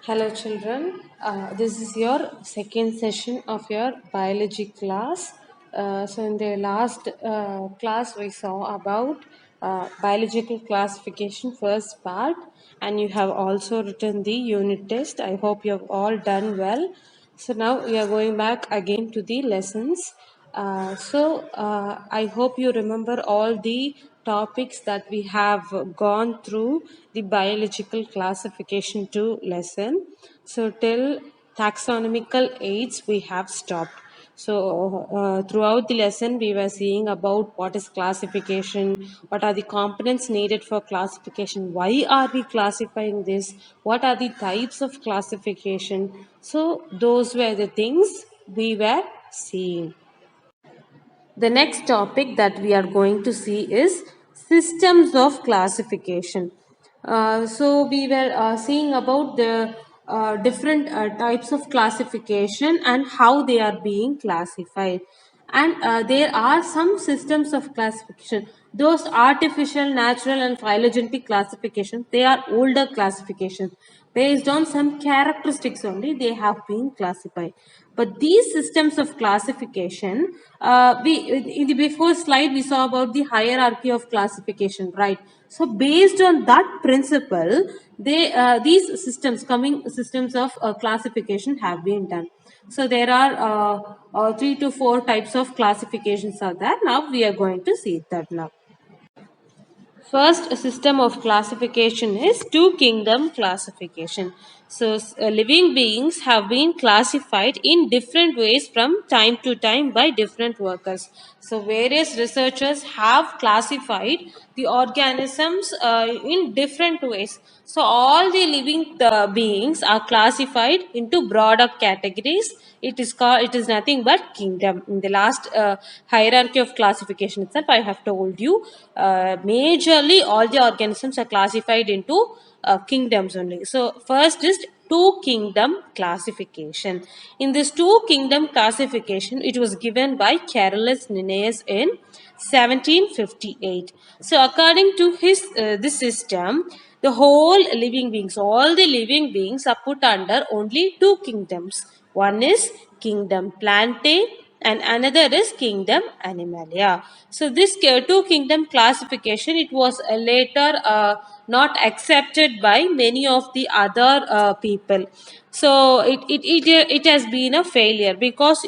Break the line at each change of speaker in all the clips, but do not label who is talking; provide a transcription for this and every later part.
Hello, children. This is your second session of your biology class. In the last class, we saw about biological classification first part, and you have also written the unit test. I hope you have all done well. So, now we are going back again to the lessons. I hope you remember all the topics that we have gone through the biological classification 2 lesson. So till taxonomical aids we have stopped. Throughout the lesson we were seeing about what is classification, what are the components needed for classification, why are we classifying this, what are the types of classification. So those were the things we were seeing. The next topic that we are going to see is systems of classification. We were seeing about the different types of classification and how they are being classified. And there are some systems of classification. Those artificial, natural, and phylogenetic classifications, they are older classifications. Based on some characteristics only, they have been classified. But these systems of classification, we in the before slide we saw about the hierarchy of classification, right? So based on that principle, these systems of classification have been done. So there are 3 to 4 types of classifications are there. Now we are going to see that now. First system of classification is two kingdom classification. Living beings have been classified in different ways from time to time by different workers. So, various researchers have classified the organisms in different ways. So, all the living beings are classified into broader categories. It is nothing but kingdom. In the last hierarchy of classification itself, I have told you majorly all the organisms are classified into kingdoms only. So first is two kingdom classification. In this two kingdom classification, it was given by Carolus Linnaeus in 1758. So according to his this system, the whole living beings, all the living beings are put under only two kingdoms. One is kingdom Plantae and another is kingdom Animalia. So this two kingdom classification, it was later not accepted by many of the other people. So it has been a failure because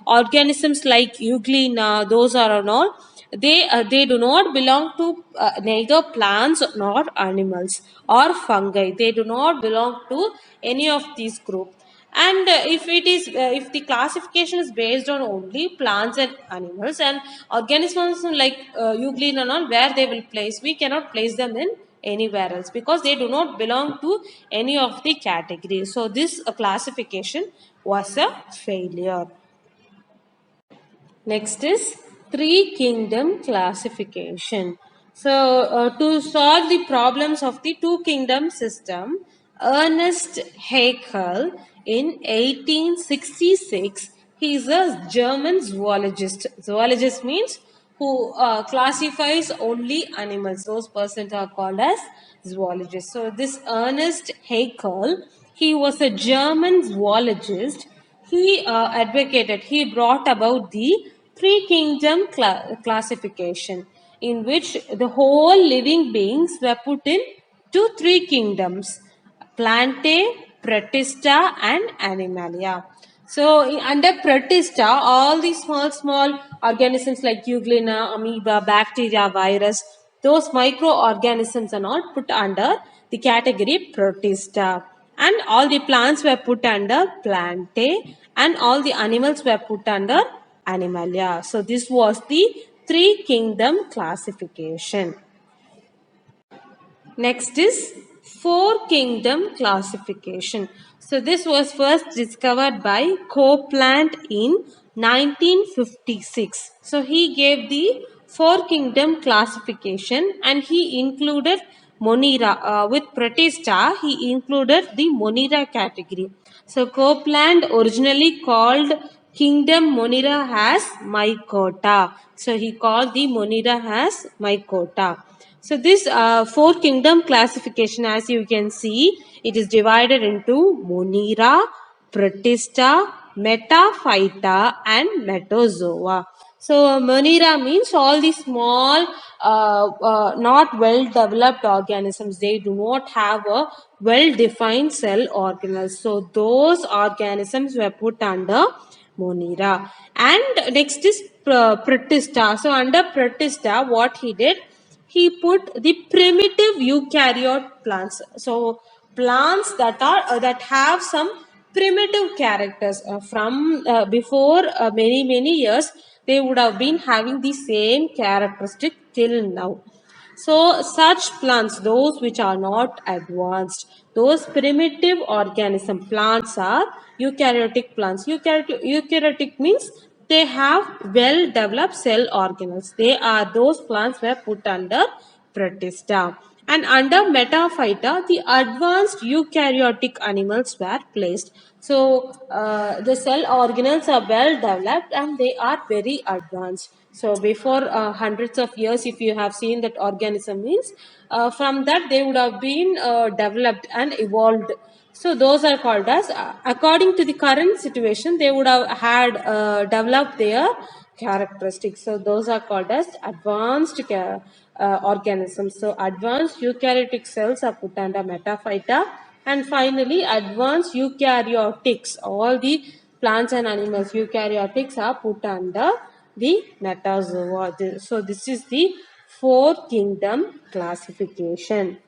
organisms like Euglena, those are all, they do not belong to neither plants nor animals or fungi. They do not belong to any of these groups. And if the classification is based on only plants and animals and organisms like Euglena and all, where they will place, we cannot place them in anywhere else because they do not belong to any of the categories. So this classification was a failure. Next is three kingdom classification. To solve the problems of the two kingdom system, Ernest Haeckel in 1866, he is a German zoologist. Zoologist means who classifies only animals. Those persons are called as zoologists. So this Ernest Haeckel, he was a German zoologist. He advocated, he brought about the three kingdom classification, in which the whole living beings were put in three kingdoms: Plantae, Protista, and Animalia. Under Protista, all these small organisms like Euglena, amoeba, bacteria, virus, those microorganisms are not put under the category Protista. And all the plants were put under Plantae, and all the animals were put under Animalia. So this was the three kingdom classification. Next is four kingdom classification. So this was first discovered by Copeland in 1956. So he gave the four kingdom classification and he included Monera. With Protista, he included the Monera category. So Copeland originally called kingdom Monera as Mycota. So he called the Monera as Mycota. So this four kingdom classification, as you can see, it is divided into Monera, Protista, Metaphyta, and Metazoa. So Monera means all the small, not well developed organisms. They do not have a well defined cell organelles. So those organisms were put under Monera. And next is Protista. So under Protista, what he did, he put the primitive eukaryote plants. So plants that are that have some primitive characters from before many years, they would have been having the same characteristic till now. So such plants, those which are not advanced, those primitive organism plants are eukaryotic plants. Eukaryotic means they have well developed cell organelles. They are those plants were put under Protista. And under Metaphyta, the advanced eukaryotic animals were placed. So the cell organelles are well developed and they are very advanced. So before hundreds of years, if you have seen that organism means, from that they would have been developed and evolved. So those are called as, according to the current situation, they would have had developed their characteristics. So those are called as advanced organisms. So advanced eukaryotic cells are put under Metaphyta, and finally advanced eukaryotics, all the plants and animals eukaryotics are put under the Metazoa. So this is the four kingdom classification.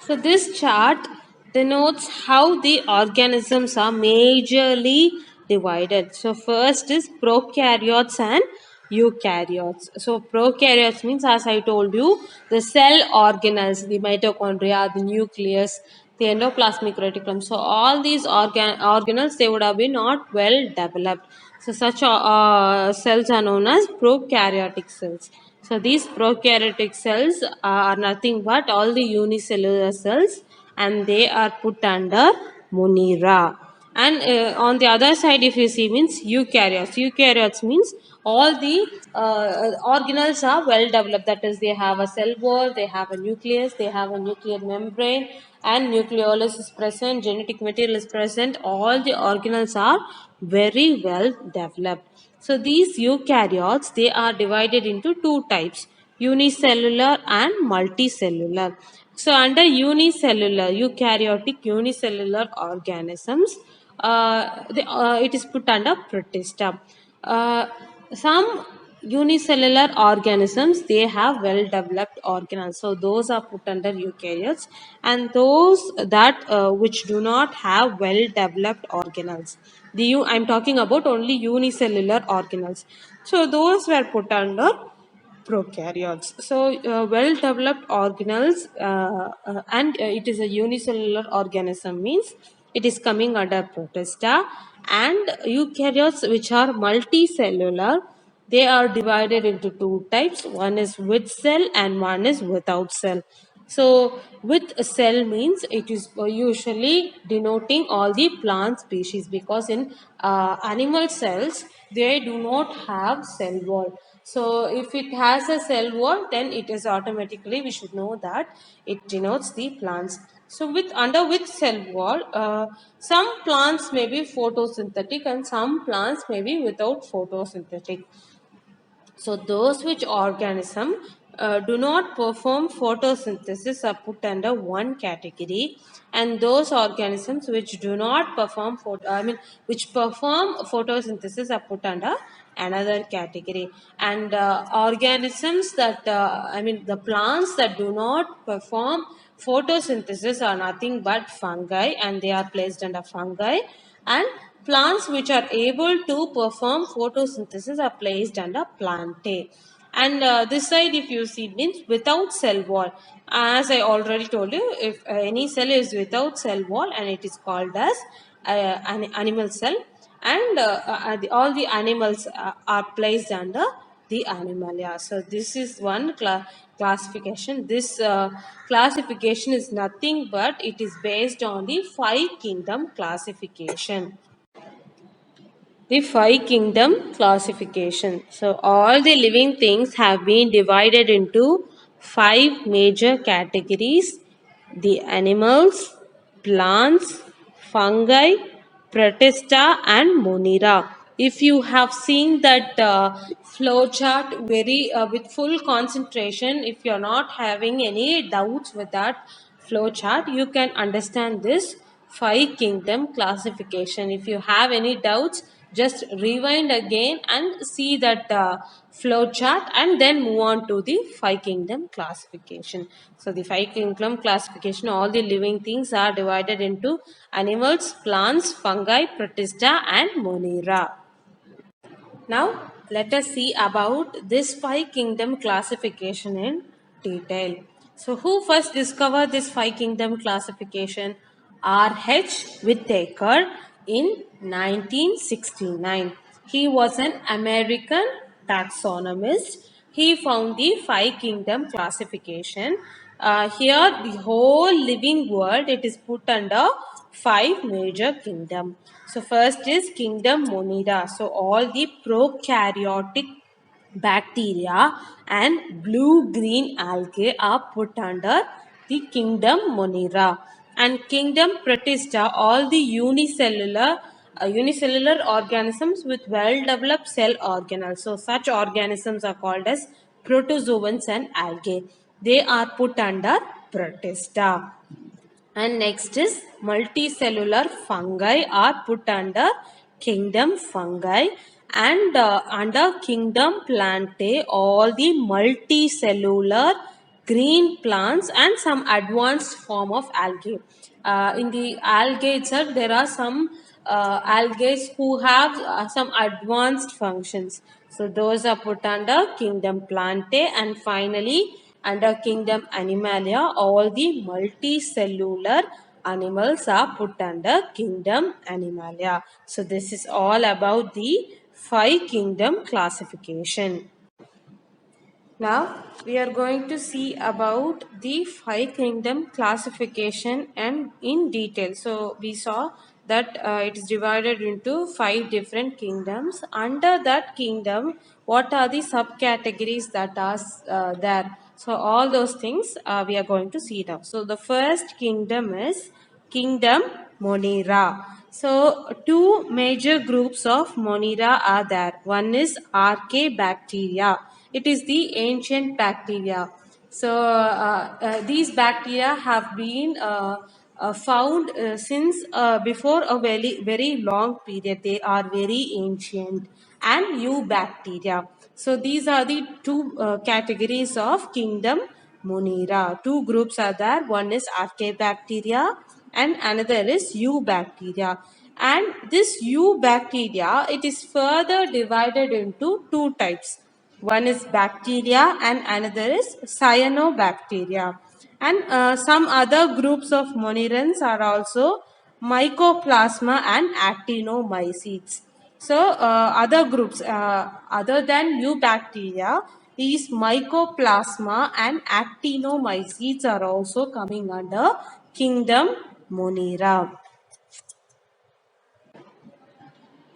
So this chart denotes how the organisms are majorly divided. So first is prokaryotes and eukaryotes. So prokaryotes means, as I told you, the cell organelles, the mitochondria, the nucleus, the endoplasmic reticulum. So all these organelles, they would have been not well developed. So such cells are known as prokaryotic cells. So these prokaryotic cells are nothing but all the unicellular cells, and they are put under Monera. And on the other side, if you see, means eukaryotes. Eukaryotes means all the organelles are well developed. That is, they have a cell wall, they have a nucleus, they have a nuclear membrane, and nucleolus is present, genetic material is present. All the organelles are very well developed. So these eukaryotes, they are divided into two types, unicellular and multicellular. So under unicellular, eukaryotic unicellular organisms, it is put under Protista. Some unicellular organisms, they have well developed organelles, so those are put under eukaryotes, and those that which do not have well developed organelles, I'm talking about only unicellular organelles, so those were put under prokaryotes. So well developed organelles, and it is a unicellular organism means it is coming under Protista. And eukaryotes which are multicellular, they are divided into two types. One is with cell and one is without cell. So with a cell means it is usually denoting all the plant species, because in animal cells they do not have cell wall. So if it has a cell wall, then it is automatically, we should know that it denotes the plants. So with cell wall, some plants may be photosynthetic and some plants may be without photosynthetic. So those which organism do not perform photosynthesis are put under one category, and those organisms which do not perform which perform photosynthesis are put under another category. And organisms that the plants that do not perform photosynthesis are nothing but fungi, and they are placed under fungi. And plants which are able to perform photosynthesis are placed under plantae. And this side, if you see, means without cell wall. As I already told you, if any cell is without cell wall, and it is called as an animal cell, and all the animals are placed under the animalia. So this is one classification. This classification is nothing but it is based on the five kingdom classification. The five kingdom classification. So all the living things have been divided into five major categories: the animals, plants, fungi, protista, and monera. If you have seen that flow chart very with full concentration, if you're not having any doubts with that flow chart, you can understand this five kingdom classification. If you have any doubts, just rewind again and see that flow chart and then move on to the five kingdom classification. So the five kingdom classification, all the living things are divided into animals, plants, fungi, protista, and monera. Now, let us see about this five kingdom classification in detail. So, who first discovered this five kingdom classification? R.H. Whittaker in 1969. He was an American taxonomist. He found the five kingdom classification. Here, the whole living world, it is put under five major kingdom. So first is kingdom Monera. So all the prokaryotic bacteria and blue-green algae are put under the kingdom Monera. And kingdom Protista, all the unicellular organisms with well-developed cell organelles. So such organisms are called as protozoans and algae. They are put under Protista. And next is multicellular fungi are put under kingdom fungi, and under kingdom plantae all the multicellular green plants and some advanced form of algae. In the algae itself there are some algae who have some advanced functions. So those are put under kingdom plantae. And finally, under kingdom Animalia, all the multicellular animals are put under kingdom Animalia. So this is all about the five kingdom classification. Now we are going to see about the five kingdom classification and in detail. So we saw that it is divided into five different kingdoms. Under that kingdom, what are the subcategories that are there? So all those things we are going to see now. So the first kingdom is kingdom Monera. So two major groups of Monera are there. One is Archaebacteria. It is the ancient bacteria. So these bacteria have been found since before a very long period. They are very ancient. And eubacteria. So these are the two categories of kingdom Monera. Two groups are there. One is Archaebacteria and another is eubacteria. And this eubacteria, it is further divided into two types. One is bacteria and another is cyanobacteria. And some other groups of monerans are also mycoplasma and actinomycetes. So other groups other than eubacteria, these mycoplasma and actinomycetes are also coming under kingdom Monera.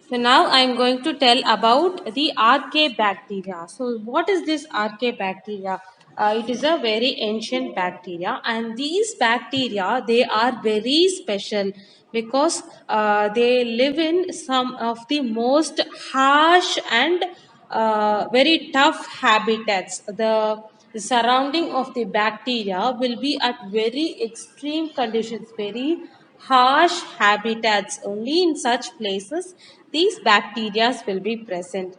So now I am going to tell about the Archaebacteria. So what is this Archaebacteria? It is a very ancient bacteria, and these bacteria, they are very special because they live in some of the most harsh and very tough habitats. The surrounding of the bacteria will be at very extreme conditions, very harsh habitats. Only in such places these bacteria will be present.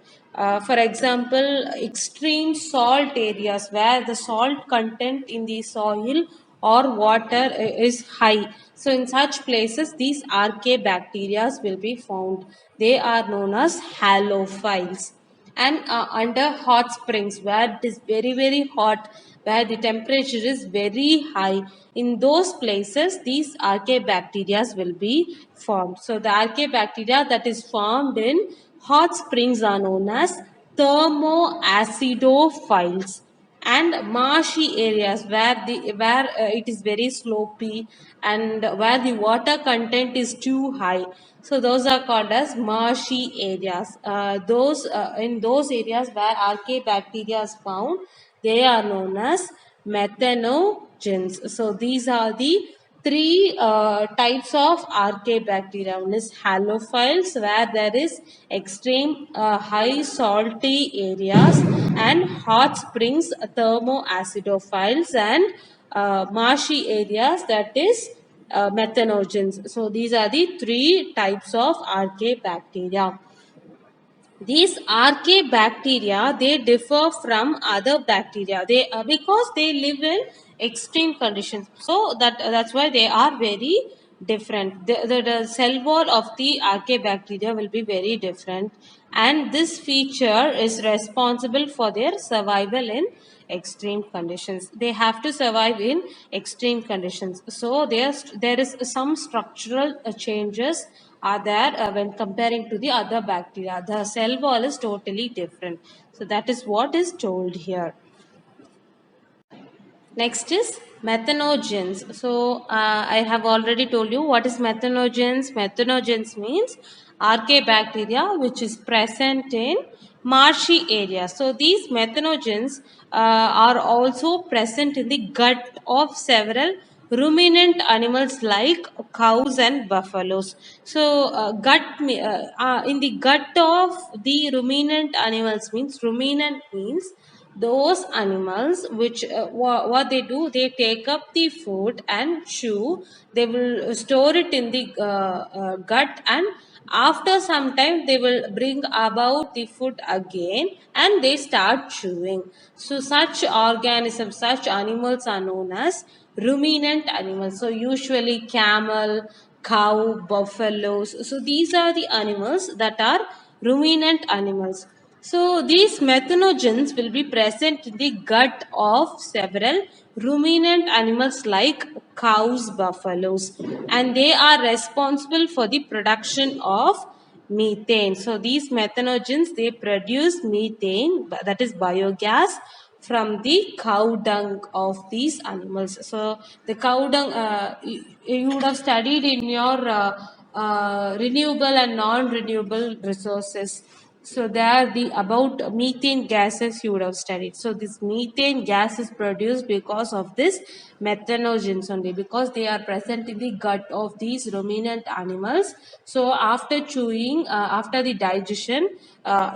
For example, extreme salt areas where the salt content in the soil or water is high. So in such places, these Archaebacteria will be found. They are known as halophiles. And under hot springs where it is very hot, where the temperature is very high, in those places these Archaebacteria will be formed. So the Archaebacteria that is formed in hot springs are known as thermoacidophiles. and marshy areas where it is very slopy and where the water content is too high. So those are called as marshy areas. Those In those areas where archaebacteria is found, they are known as methanogens. So these are the three types of archaebacteria. One is halophiles, where there is extreme high salty areas, and hot springs, thermoacidophiles, and marshy areas, that is methanogens. So these are the three types of archaebacteria. These archaebacteria, they differ from other bacteria. They because they live in extreme conditions, so that's why they are very different. The cell wall of the archaebacteria will be very different, and this feature is responsible for their survival in extreme conditions. They have to survive in extreme conditions. So there is some structural changes are there when comparing to the other bacteria. The cell wall is totally different. So that is what is told here. Next is methanogens. So I have already told you what is methanogens. Methanogens means archaebacteria which is present in marshy areas. So these methanogens are also present in the gut of several ruminant animals like cows and buffaloes. So in the gut of the ruminant animals means, ruminant means those animals which what they do, they take up the food and chew. They will store it in the gut, and after some time they will bring about the food again and they start chewing. So such organisms, such animals are known as ruminant animals. So usually camel, cow, buffaloes, so these are the animals that are ruminant animals. So these methanogens will be present in the gut of several ruminant animals like cows, buffaloes, and they are responsible for the production of methane. So these methanogens, they produce methane, that is biogas, from the cow dung of these animals. So the cow dung, you would have studied in your renewable and non-renewable resources. So there the about methane gases you would have studied. So this methane gas is produced because of this methanogens only, because they are present in the gut of these ruminant animals. So after chewing, after the digestion,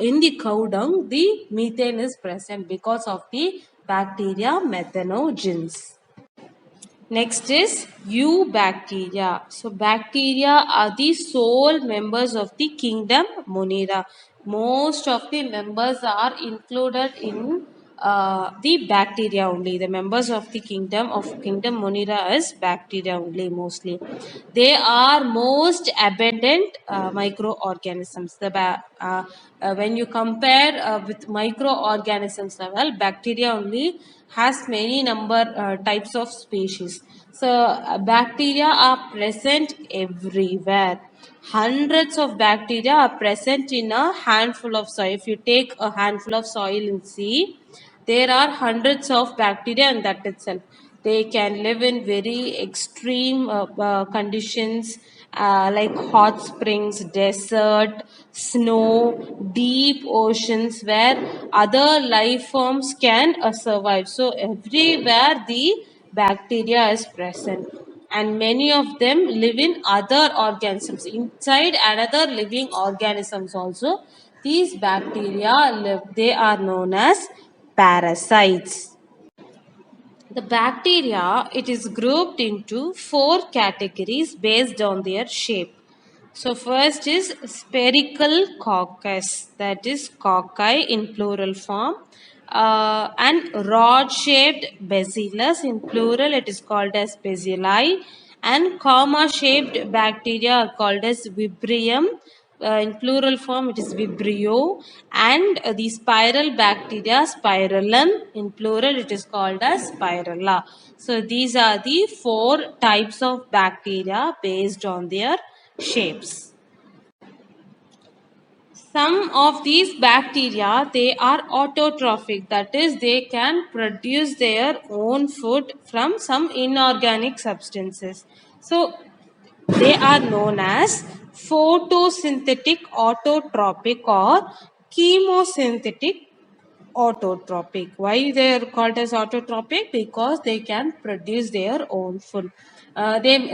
in the cow dung, the methane is present because of the bacteria methanogens. Next is eubacteria. So bacteria are the sole members of the kingdom Monera. Most of the members are included in the bacteria only. The members of the kingdom Monera is bacteria only mostly. They are most abundant microorganisms. When you compare with microorganisms level, bacteria only has many number types of species. So bacteria are present everywhere. Hundreds of bacteria are present in a handful of soil. If you take a handful of soil in sea, there are hundreds of bacteria in that itself. They can live in very extreme conditions like hot springs, desert, snow, deep oceans where other life forms can survive. So everywhere the bacteria is present, and many of them live in other organisms inside another living organisms also. These bacteria live, they are known as parasites. The bacteria, it is grouped into four categories based on their shape. So first is spherical coccus, that is cocci in plural form, and rod-shaped bacillus in plural, it is called as bacilli, and comma-shaped bacteria are called as vibrium. In plural form, it is vibrio, and the spiral bacteria, spirillum, in plural, it is called as spirilla. So these are the four types of bacteria based on their shapes. Some of these bacteria, they are autotrophic, that is they can produce their own food from some inorganic substances. So they are known as photosynthetic autotrophic or chemosynthetic autotrophic. Why they are called as autotrophic? Because they can produce their own food.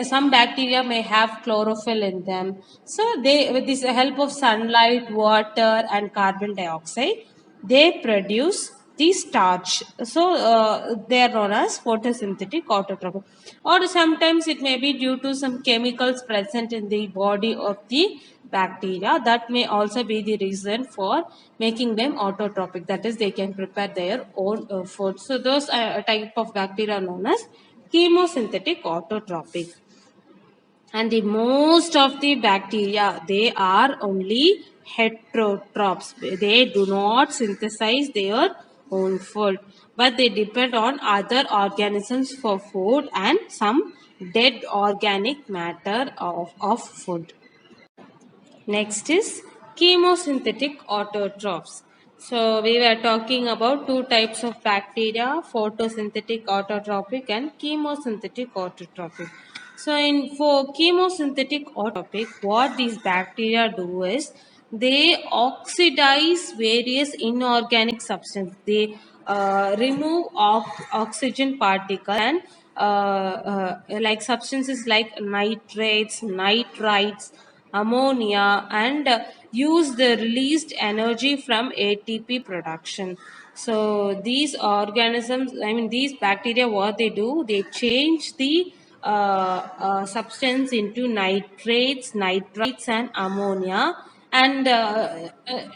Some bacteria may have chlorophyll in them. So they, with this help of sunlight, water, and carbon dioxide, they produce the starch. So they are known as photosynthetic autotrophic. Or sometimes it may be due to some chemicals present in the body of the bacteria. That may also be the reason for making them autotrophic. That is, they can prepare their own food. So those type of bacteria are known as chemosynthetic autotrophic. And the most of the bacteria, they are only heterotrophs. They do not synthesize their own food, but they depend on other organisms for food and some dead organic matter of food. Next is chemosynthetic autotrophs. So we were talking about two types of bacteria, photosynthetic autotrophic and chemosynthetic autotrophic. So in for chemosynthetic autotrophic, what these bacteria do is they oxidize various inorganic substances. They remove oxygen particles and like substances like nitrates, nitrites, ammonia, and use the released energy from ATP production. So these organisms, I mean these bacteria, what they do, they change the substance into nitrates, nitrites, and ammonia, and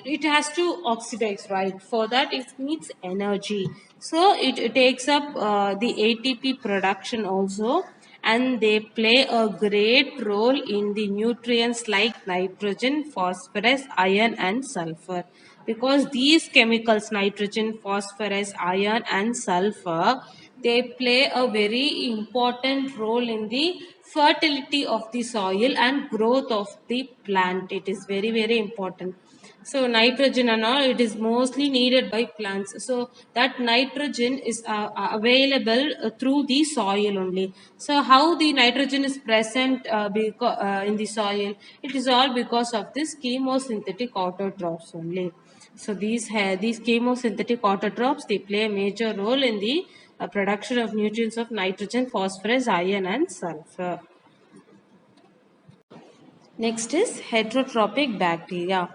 it has to oxidize, right? For that it needs energy, so it takes up the ATP production also, and they play a great role in the nutrients like nitrogen, phosphorus, iron, and sulfur. Because these chemicals, nitrogen, phosphorus, iron, and sulfur, they play a very important role in the fertility of the soil and growth of the plant. It is very, very important. So nitrogen and all, it is mostly needed by plants. So that nitrogen is available through the soil only. So how the nitrogen is present in the soil? It is all because of this chemosynthetic autotrophs only. So these chemosynthetic autotrophs, they play a major role in the production of nutrients of nitrogen, phosphorus, iron, and sulfur. Next is heterotrophic bacteria.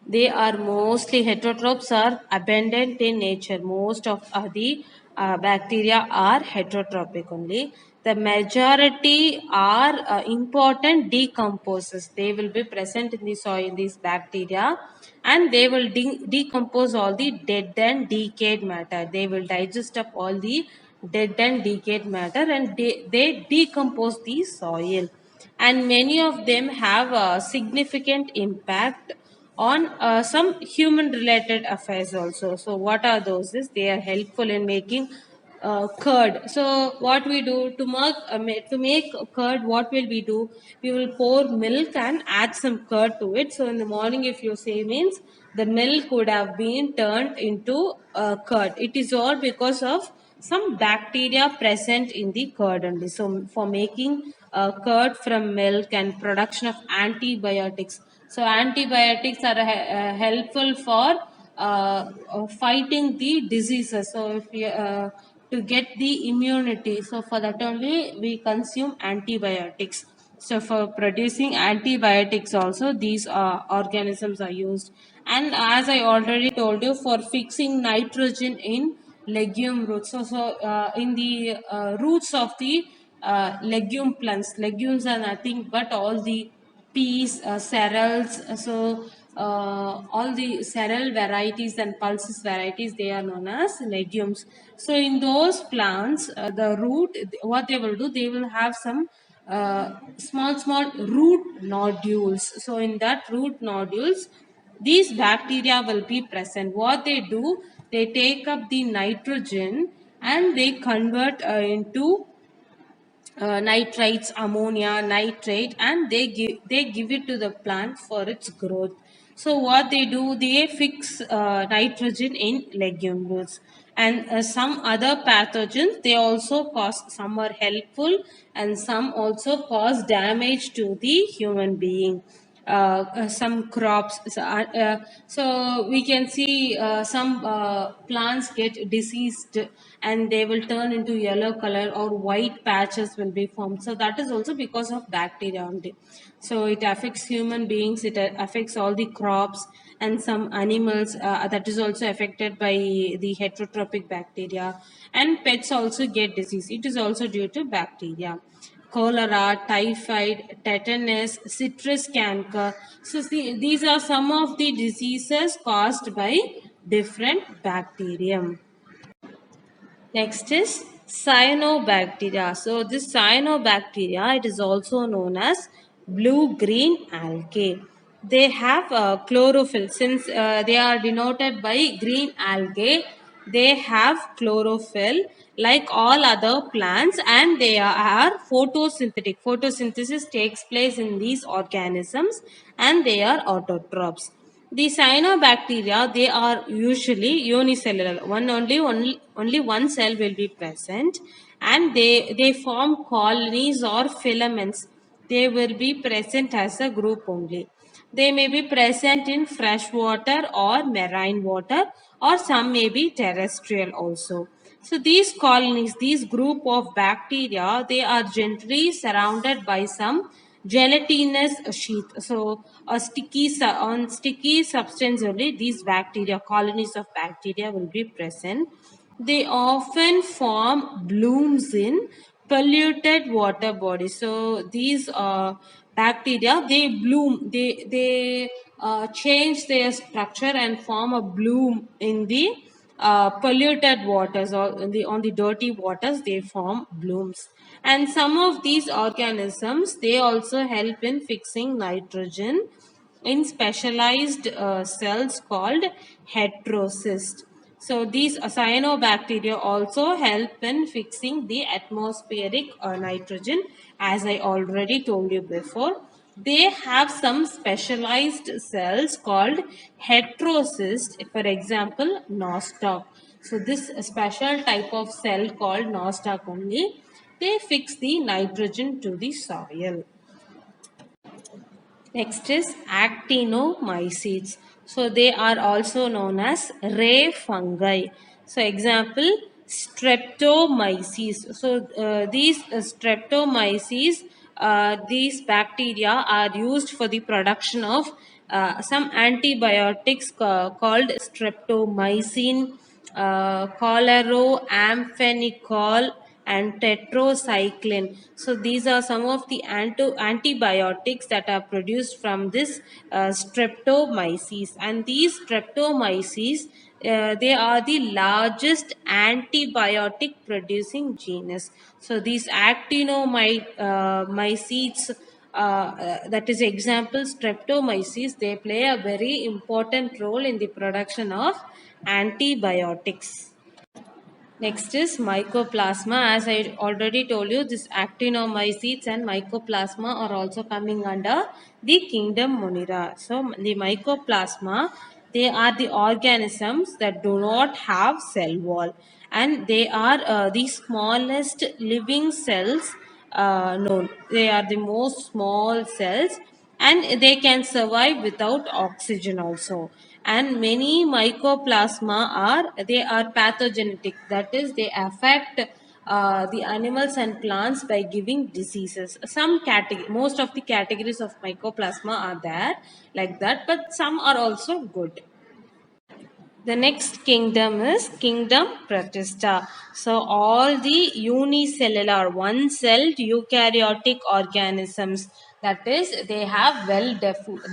They are mostly heterotrophs are abundant in nature. Most of the bacteria are heterotrophic only. The majority are important decomposers. They will be present in the soil, these bacteria, and they will decompose all the dead and decayed matter. They will digest up all the dead and decayed matter, and they decompose the soil, and many of them have a significant impact on some human related affairs also. So what are those? Is they are helpful in making curd. So what we do to make curd, what will we do? We will pour milk and add some curd to it. So in the morning, if you say, means the milk would have been turned into curd. It is all because of some bacteria present in the curd only. So for making curd from milk and production of antibiotics. So antibiotics are helpful for fighting the diseases. So if you to get the immunity, so for that only we consume antibiotics. So for producing antibiotics also, these organisms are used. And as I already told you, for fixing nitrogen in legume roots. So in the roots of the legume plants, legumes are nothing but all the peas, cereals. All the cereal varieties and pulses varieties, they are known as legumes. So in those plants, the root, what they will do, they will have some small root nodules. So in that root nodules, these bacteria will be present. What they do, they take up the nitrogen and they convert into nitrites, ammonia, nitrate, and they give it to the plant for its growth. So what they do, they fix nitrogen in legumes, and some other pathogens they also cause. Some are helpful, and some also cause damage to the human being. Some crops, so we can see some plants get diseased and they will turn into yellow color or white patches will be formed. So that is also because of bacteria only. So it affects human beings, it affects all the crops and some animals, that is also affected by the heterotrophic bacteria, and pets also get disease. It is also due to bacteria. Cholera, typhoid, tetanus, citrus canker. So these are some of the diseases caused by different bacterium. Next is cyanobacteria. So this cyanobacteria, it is also known as blue-green algae. They have chlorophyll. Since they are denoted by green algae, they have chlorophyll like all other plants, and they are photosynthetic. Photosynthesis takes place in these organisms, and they are autotrophs. The cyanobacteria, they are usually unicellular. Only one cell will be present, and they form colonies or filaments. They will be present as a group only. They may be present in fresh water or marine water, or some may be terrestrial also. So these colonies, these group of bacteria, they are generally surrounded by some gelatinous sheath. So on sticky substance only these bacteria, colonies of bacteria will be present. They often form blooms in polluted water bodies. So these bacteria, they bloom, they change their structure and form a bloom in the polluted waters, or on the dirty waters they form blooms. And some of these organisms, they also help in fixing nitrogen in specialized cells called heterocysts. So these cyanobacteria also help in fixing the atmospheric nitrogen, as I already told you before. They have some specialized cells called heterocysts, for example, nostoc. So this special type of cell called nostoc only, they fix the nitrogen to the soil. Next is actinomycetes. So they are also known as ray fungi. So example, streptomyces. So these streptomyces, these bacteria are used for the production of some antibiotics called streptomycin, chloroamphenicol, and tetracycline. So these are some of the antibiotics that are produced from this streptomyces. And these streptomyces, they are the largest antibiotic producing genus. So these actinomycetes, that is example streptomyces, they play a very important role in the production of antibiotics. Next is mycoplasma. As I already told you, this actinomycetes and mycoplasma are also coming under the kingdom Monera. So the mycoplasma, they are the organisms that do not have cell wall, and they are the smallest living cells known. They are the most small cells, and they can survive without oxygen also. And many mycoplasma are, they are pathogenetic, that is they affect the animals and plants by giving diseases. Some category, most of the categories of mycoplasma are there like that, but some are also good. The next kingdom is kingdom Protista. So all the unicellular, one-celled eukaryotic organisms, that is, they have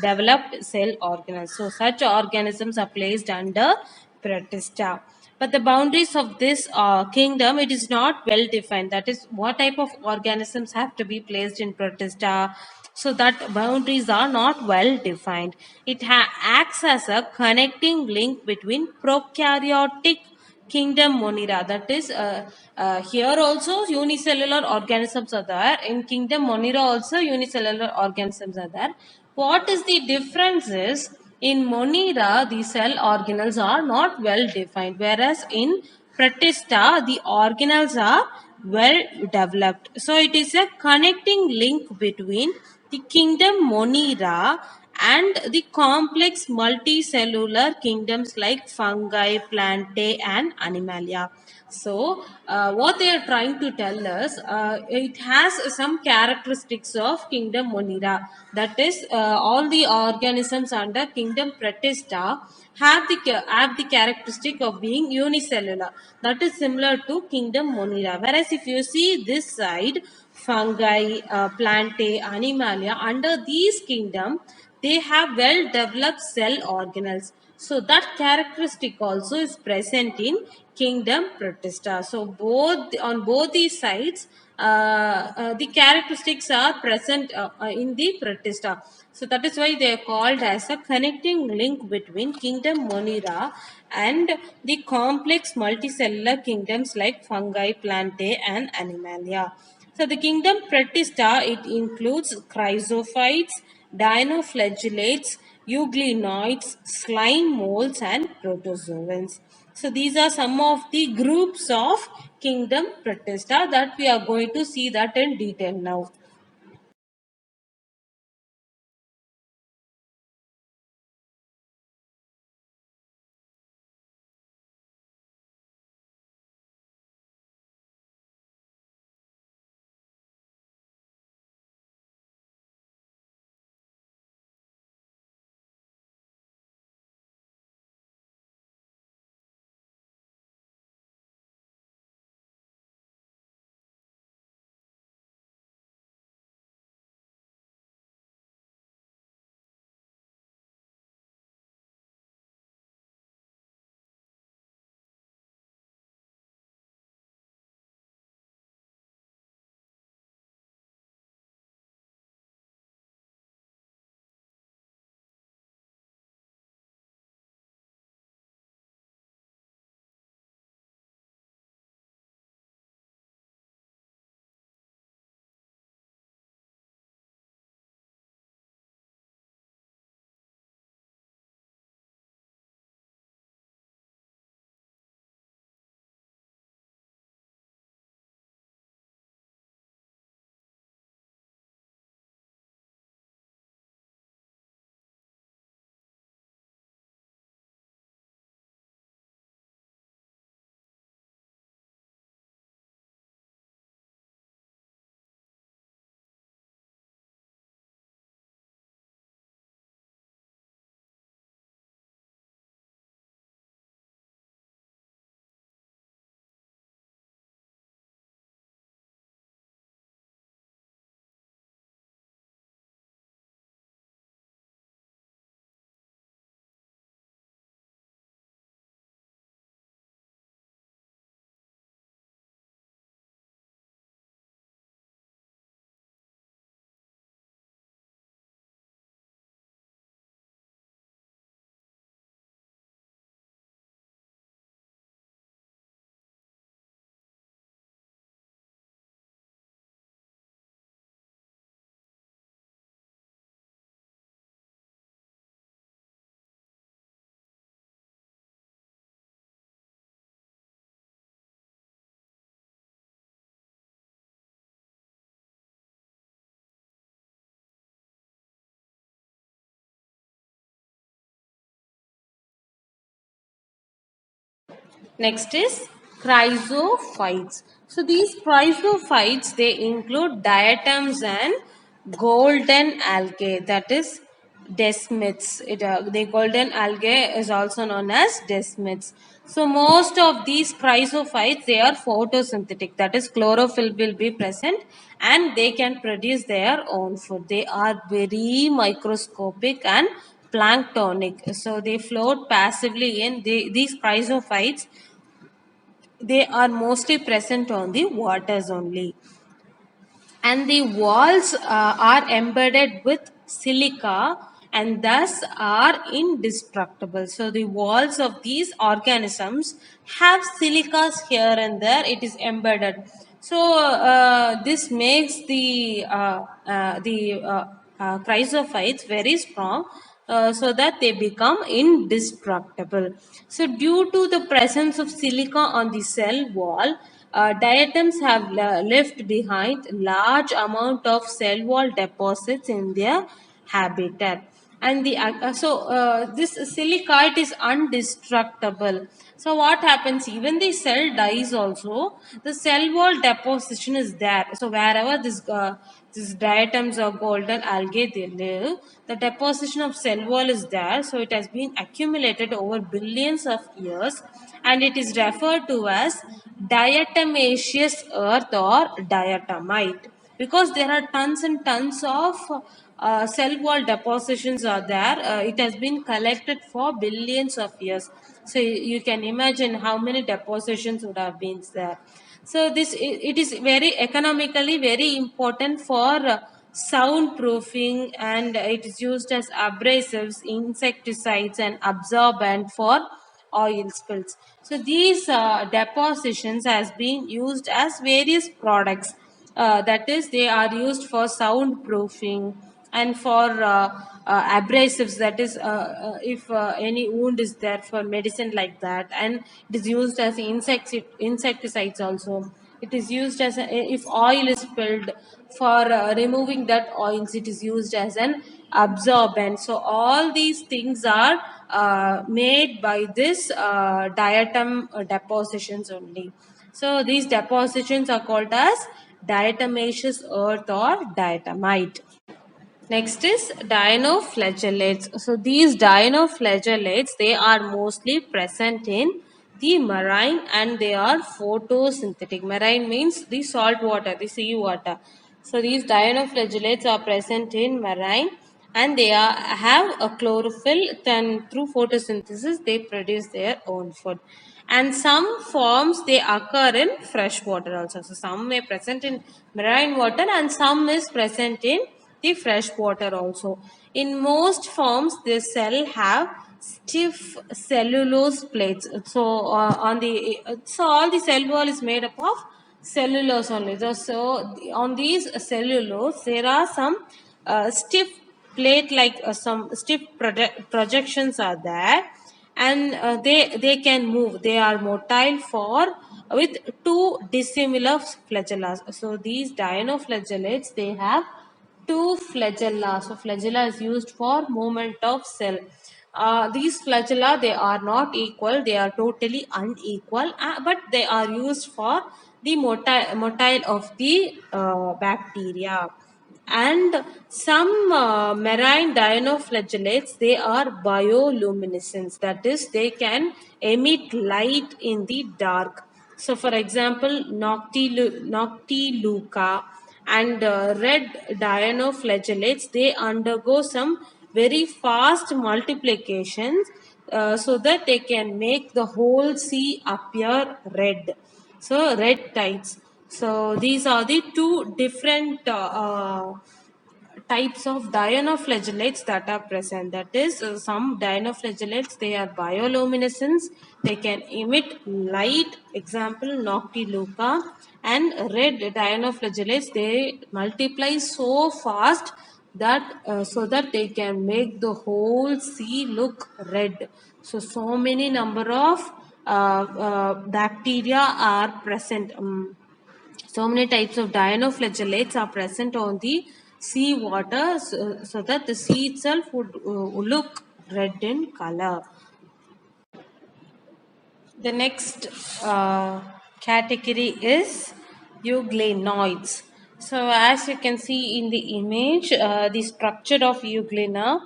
developed cell organelles. So such organisms are placed under Protista. But the boundaries of this kingdom, it is not well defined. That is, what type of organisms have to be placed in Protista. So that boundaries are not well defined. It acts as a connecting link between prokaryotic kingdom Monera. That is, here also unicellular organisms are there. In kingdom Monera also unicellular organisms are there. What is the difference is, In Monera, the cell organelles are not well defined, whereas in Protista, the organelles are well developed. So it is a connecting link between the kingdom Monera and the complex multicellular kingdoms like fungi, plantae, and animalia. So, what they are trying to tell us, it has some characteristics of kingdom Monera. That is, all the organisms under kingdom Protista have the characteristic of being unicellular. That is similar to kingdom Monera. Whereas, if you see this side, fungi, plantae, animalia, under these kingdom, they have well developed cell organelles. So that characteristic also is present in kingdom Protista. So both on both these sides, the characteristics are present in the Protista. So that is why they are called as a connecting link between kingdom Monera and the complex multicellular kingdoms like fungi, plantae, and animalia. So the kingdom Protista, it includes chrysophytes, dinoflagellates, euglenoids, slime molds, and protozoans. So these are some of the groups of kingdom Protista that we are going to see that in detail now. Next is chrysophytes. So these chrysophytes, they include diatoms and golden algae, that is desmids. The golden algae is also known as desmids. So most of these chrysophytes, they are photosynthetic, that is chlorophyll will be present and they can produce their own food. They are very microscopic and planktonic. So they float passively in these chrysophytes, they are mostly present on the waters only, and the walls are embedded with silica and thus are indestructible. So the walls of these organisms have silicas here and there, it is embedded. So this makes the chrysophytes very strong so that they become indestructible. So, due to the presence of silica on the cell wall, diatoms have left behind large amount of cell wall deposits in their habitat. And this silica, it is indestructible. So what happens, even the cell dies also, the cell wall deposition is there. So wherever this diatoms or golden algae they live, the deposition of cell wall is there. So it has been accumulated over billions of years, and it is referred to as diatomaceous earth or diatomite, because there are tons and tons of cell wall depositions are there. It has been collected for billions of years. So you can imagine how many depositions would have been there. So it is very economically very important for soundproofing, and it is used as abrasives, insecticides, and absorbent for oil spills. So these depositions has been used as various products. That is, they are used for soundproofing and for abrasives. That is, if any wound is there, for medicine like that, and it is used as insecticides also. It is used as if oil is spilled, for removing that oils, it is used as an absorbent. So all these things are made by this diatom depositions only. So these depositions are called as diatomaceous earth or diatomite. Next is dinoflagellates. So these dinoflagellates, they are mostly present in the marine, and they are photosynthetic. Marine means the salt water, the sea water. So these dinoflagellates are present in marine, and have a chlorophyll. Then through photosynthesis they produce their own food. And some forms they occur in fresh water also. So some may present in marine water, and some is present in the fresh water also. In most forms, the cell have stiff cellulose plates. So all the cell wall is made up of cellulose only. So on these cellulose, there are some stiff plate, like some stiff projections are there, and they can move. They are motile for with two dissimilar flagella. So these dinoflagellates, they have two flagella. So flagella is used for movement of cell. These flagella, they are not equal, they are totally unequal, but they are used for the motile of the bacteria. And some marine dinoflagellates, they are bioluminescence. That is, they can emit light in the dark. So for example, Noctiluca and red dinoflagellates, they undergo some very fast multiplications, so that they can make the whole sea appear red. So red tides. So these are the two different types of dinoflagellates that are present. That is, some dinoflagellates, they are bioluminescence, they can emit light, example Noctiluca. And red dinoflagellates, they multiply so fast that so that they can make the whole sea look red. So many number of bacteria are present. So many types of dinoflagellates are present on the sea water, so that the sea itself would look red in color. The next category is euglenoids. So as you can see in the image, the structure of euglena.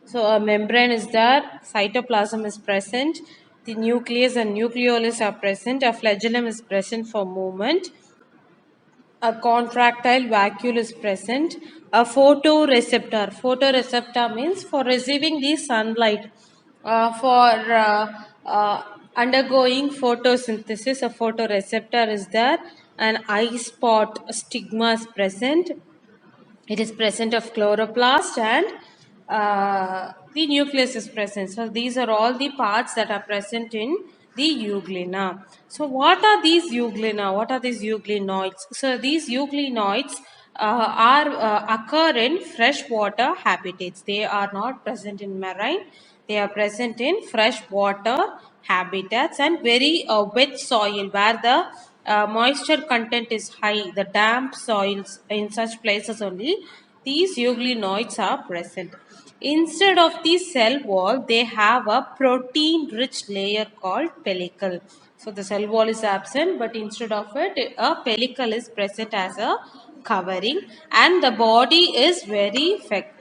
So a membrane is there, cytoplasm is present, the nucleus and nucleolus are present, a flagellum is present for movement, a contractile vacuole is present, a photoreceptor. Photoreceptor means for receiving the sunlight, for undergoing photosynthesis. A photoreceptor is there. An eye spot stigma is present. It is present of chloroplast, and the nucleus is present. So these are all the parts that are present in the euglena. So what are these euglena? What are these euglenoids? So these euglenoids, are occur in freshwater habitats. They are not present in marine. They are present in freshwater habitats and very wet soil where the moisture content is high. The damp soils in such places only these euglenoids are present. Instead of the cell wall, they have a protein-rich layer called pellicle. So the cell wall is absent, but instead of it, a pellicle is present as a covering, and the body is very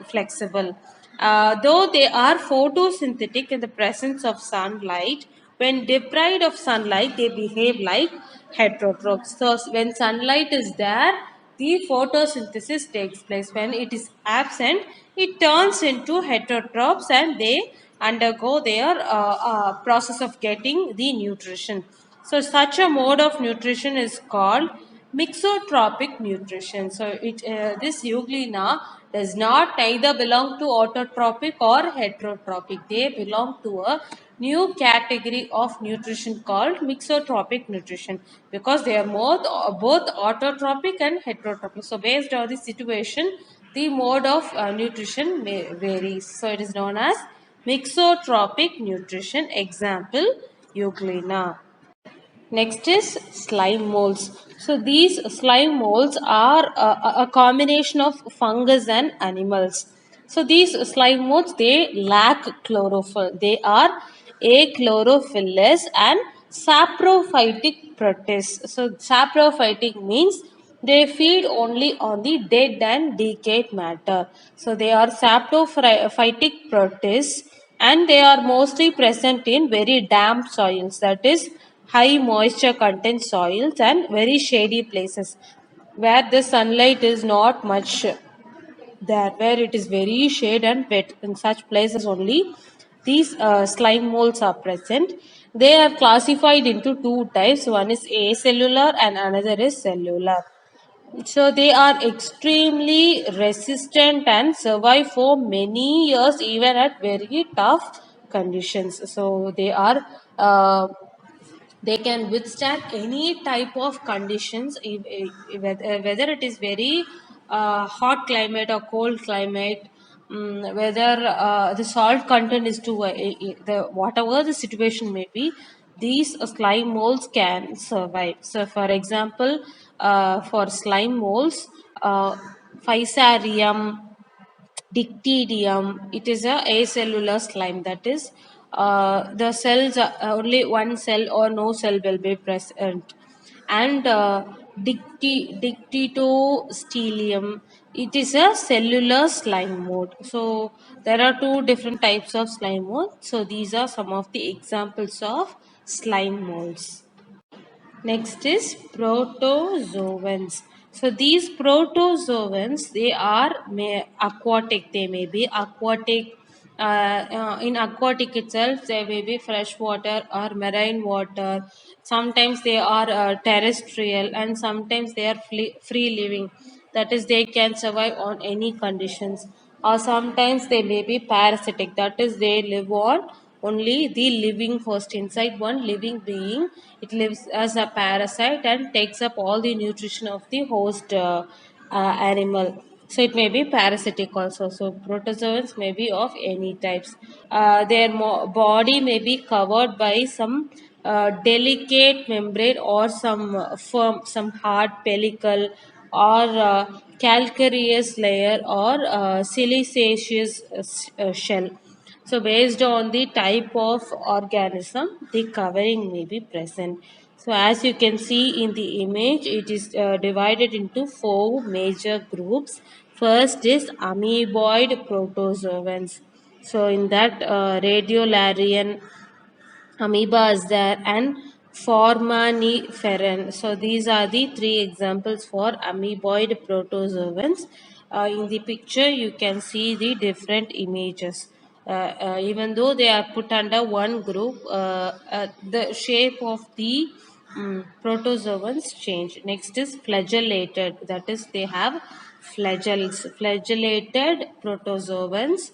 flexible. Though they are photosynthetic in the presence of sunlight, when deprived of sunlight, they behave like heterotrophs. So when sunlight is there, the photosynthesis takes place. When it is absent, it turns into heterotrophs and they undergo their process of getting the nutrition. So such a mode of nutrition is called mixotropic nutrition. So this euglena does not neither belong to autotrophic or heterotropic. They belong to a new category of nutrition called mixotropic nutrition because they are both autotrophic and heterotropic. So based on the situation, the mode of nutrition varies. So it is known as mixotropic nutrition. Example, euglena. Next is slime molds. So these slime molds are a combination of fungus and animals. So these slime molds, they lack chlorophyll. They are achlorophyllous and saprophytic protists. So saprophytic means they feed only on the dead and decayed matter. So they are saprophytic protists and they are mostly present in very damp soils, that is high moisture content soils and very shady places where the sunlight is not much there, where it is very shade and wet. In such places only these slime molds are present. They are classified into two types. One is acellular and another is cellular. So they are extremely resistant and survive for many years even at very tough conditions. So they can withstand any type of conditions, whether it is very hot climate or cold climate, whether the salt content is too the whatever the situation may be, these slime molds can survive. So for example, for slime molds, Fusarium dictydium, it is a acellular slime, that is the cells only one cell or no cell will be present. And dictitostelium, it is a cellular slime mold. So there are two different types of slime mold. So these are some of the examples of slime molds. Next is protozoans. So these protozoans, they are aquatic. They may be aquatic. In aquatic itself, they may be fresh water or marine water. Sometimes they are terrestrial and sometimes they are free living. That is, they can survive on any conditions. Or sometimes they may be parasitic. That is, they live on only the living host. Inside one living being, it lives as a parasite and takes up all the nutrition of the host animal. So it may be parasitic also. So protozoans may be of any types. Their body may be covered by some delicate membrane or some firm, some hard pellicle or calcareous layer or silicaceous shell. So based on the type of organism, the covering may be present. So as you can see in the image, it is divided into four major groups. First is amoeboid protozoans. So in that radiolarian amoeba is there and formaniferan. So these are the three examples for amoeboid protozoans. In the picture you can see the different images. Even though they are put under one group, the shape of the protozoans change. Next is flagellated, that is they have flagels. Flagellated protozoans,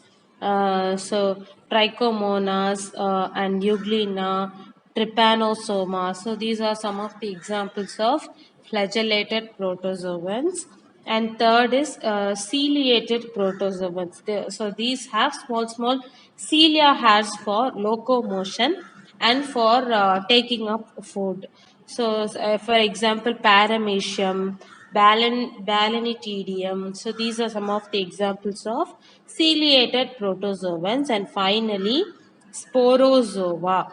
so Trichomonas and Euglena, Trypanosoma. So these are some of the examples of flagellated protozoans. And third is ciliated protozoans. So these have small cilia hairs for locomotion and for taking up food. So for example, paramecium, balanitidium. So these are some of the examples of ciliated protozoans. And finally, sporozoa.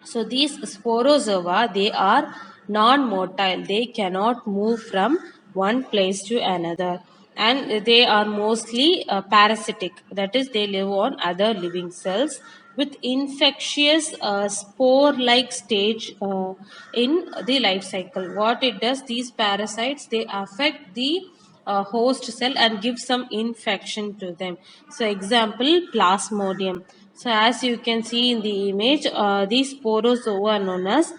So these sporozoa, they are non-motile. They cannot move from one place to another, and they are mostly parasitic. That is, they live on other living cells with infectious spore-like stage in the life cycle. What it does, these parasites, they affect the host cell and give some infection to them. So example, plasmodium. So as you can see in the image, these sporozoa are known as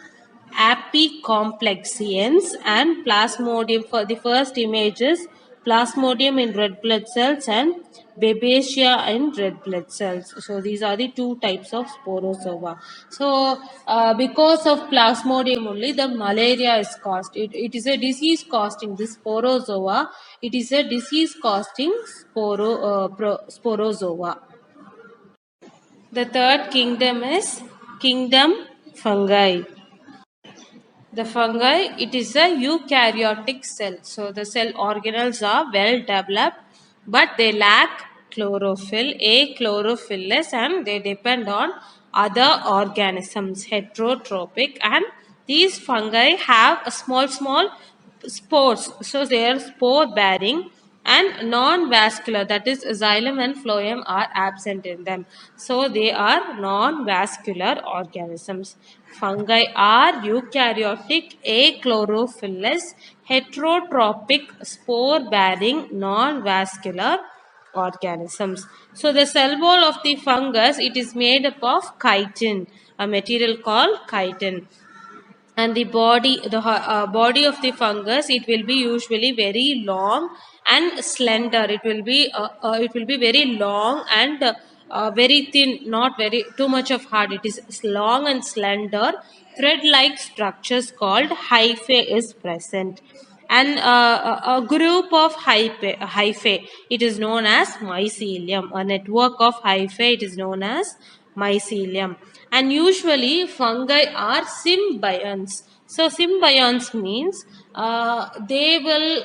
apicomplexians, and plasmodium. For the first images, plasmodium in red blood cells and babesia in red blood cells. So these are the two types of sporozoa. So because of plasmodium only, the malaria is caused. It is a disease causing this sporozoa. It is a disease causing sporozoa. The third kingdom is kingdom fungi. The fungi, it is a eukaryotic cell. So the cell organelles are well developed, but they lack chlorophyll, a chlorophyllus, and they depend on other organisms, heterotrophic. And these fungi have a small spores. So they are spore bearing and non-vascular, that is xylem and phloem are absent in them. So they are non-vascular organisms. Fungi are eukaryotic, achlorophyllous, heterotrophic, spore-bearing, non-vascular organisms. So the cell wall of the fungus, it is made up of chitin, a material called chitin. And the body of the fungus, it will be usually very long and slender. It will be very long and very thin, not very too much of hard. It is long and slender. Thread like structures called hyphae is present, and a group of hyphae, it is known as mycelium. A network of hyphae, it is known as mycelium. And usually fungi are symbionts. So symbionts means they will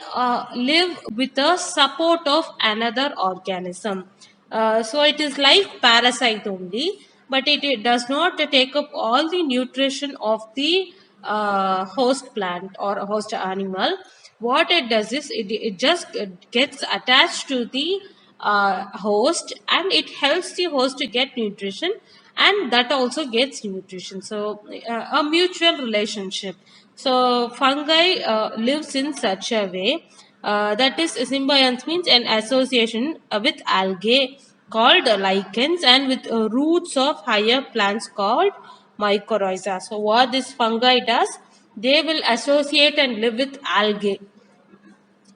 live with the support of another organism. So it is like parasite only, but it does not take up all the nutrition of the host plant or host animal. What it does is it just gets attached to the host, and it helps the host to get nutrition, and that also gets nutrition. So a mutual relationship. So fungi lives in such a way, that is, symbionts means an association with algae called lichens, and with roots of higher plants called mycorrhiza. So what this fungi does, they will associate and live with algae.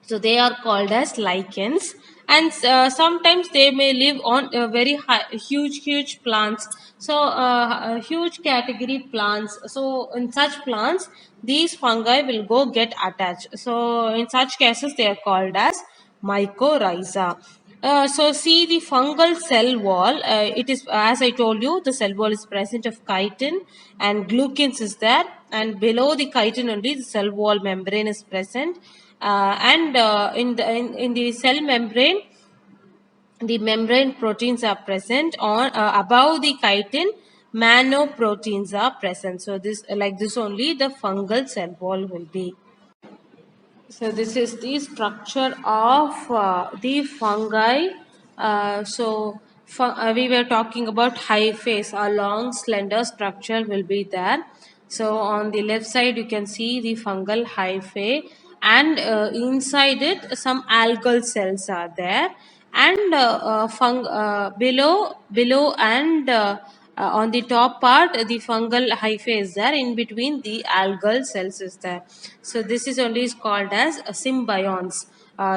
So they are called as lichens, and sometimes they may live on very huge plants. So huge category plants. So in such plants, these fungi will go get attached. So in such cases, they are called as mycorrhiza. So see the fungal cell wall. It is, as I told you, the cell wall is present of chitin and glucans is there, and below the chitin only the cell wall membrane is present. And in the cell membrane, the membrane proteins are present. On above the chitin, manoproteins are present. So this, like this only, the fungal cell wall will be. So this is the structure of the fungi. We were talking about hyphae. A long slender structure will be there. So on the left side you can see the fungal hyphae, and inside it some algal cells are there, and below and on the top part, the fungal hyphae is there. In between, the algal cells is there. So this is only is called as symbionts.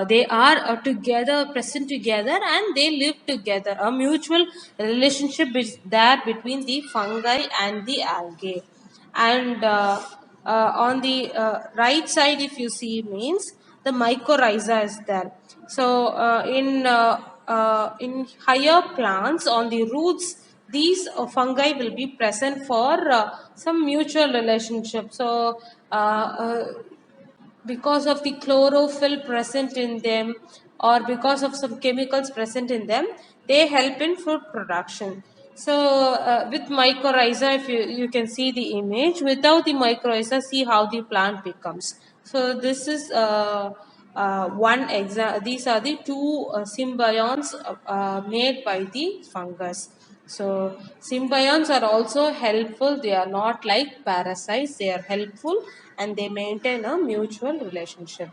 They are together, present together, and they live together. A mutual relationship is there between the fungi and the algae. And on the right side, if you see, means the mycorrhiza is there. So in higher plants on the roots, these fungi will be present for some mutual relationship. So because of the chlorophyll present in them, or because of some chemicals present in them, they help in food production. So with mycorrhiza, if you can see the image, without the mycorrhiza, see how the plant becomes. So this is one example. These are the two symbionts made by the fungus. So symbionts are also helpful. They are not like parasites. They are helpful and they maintain a mutual relationship.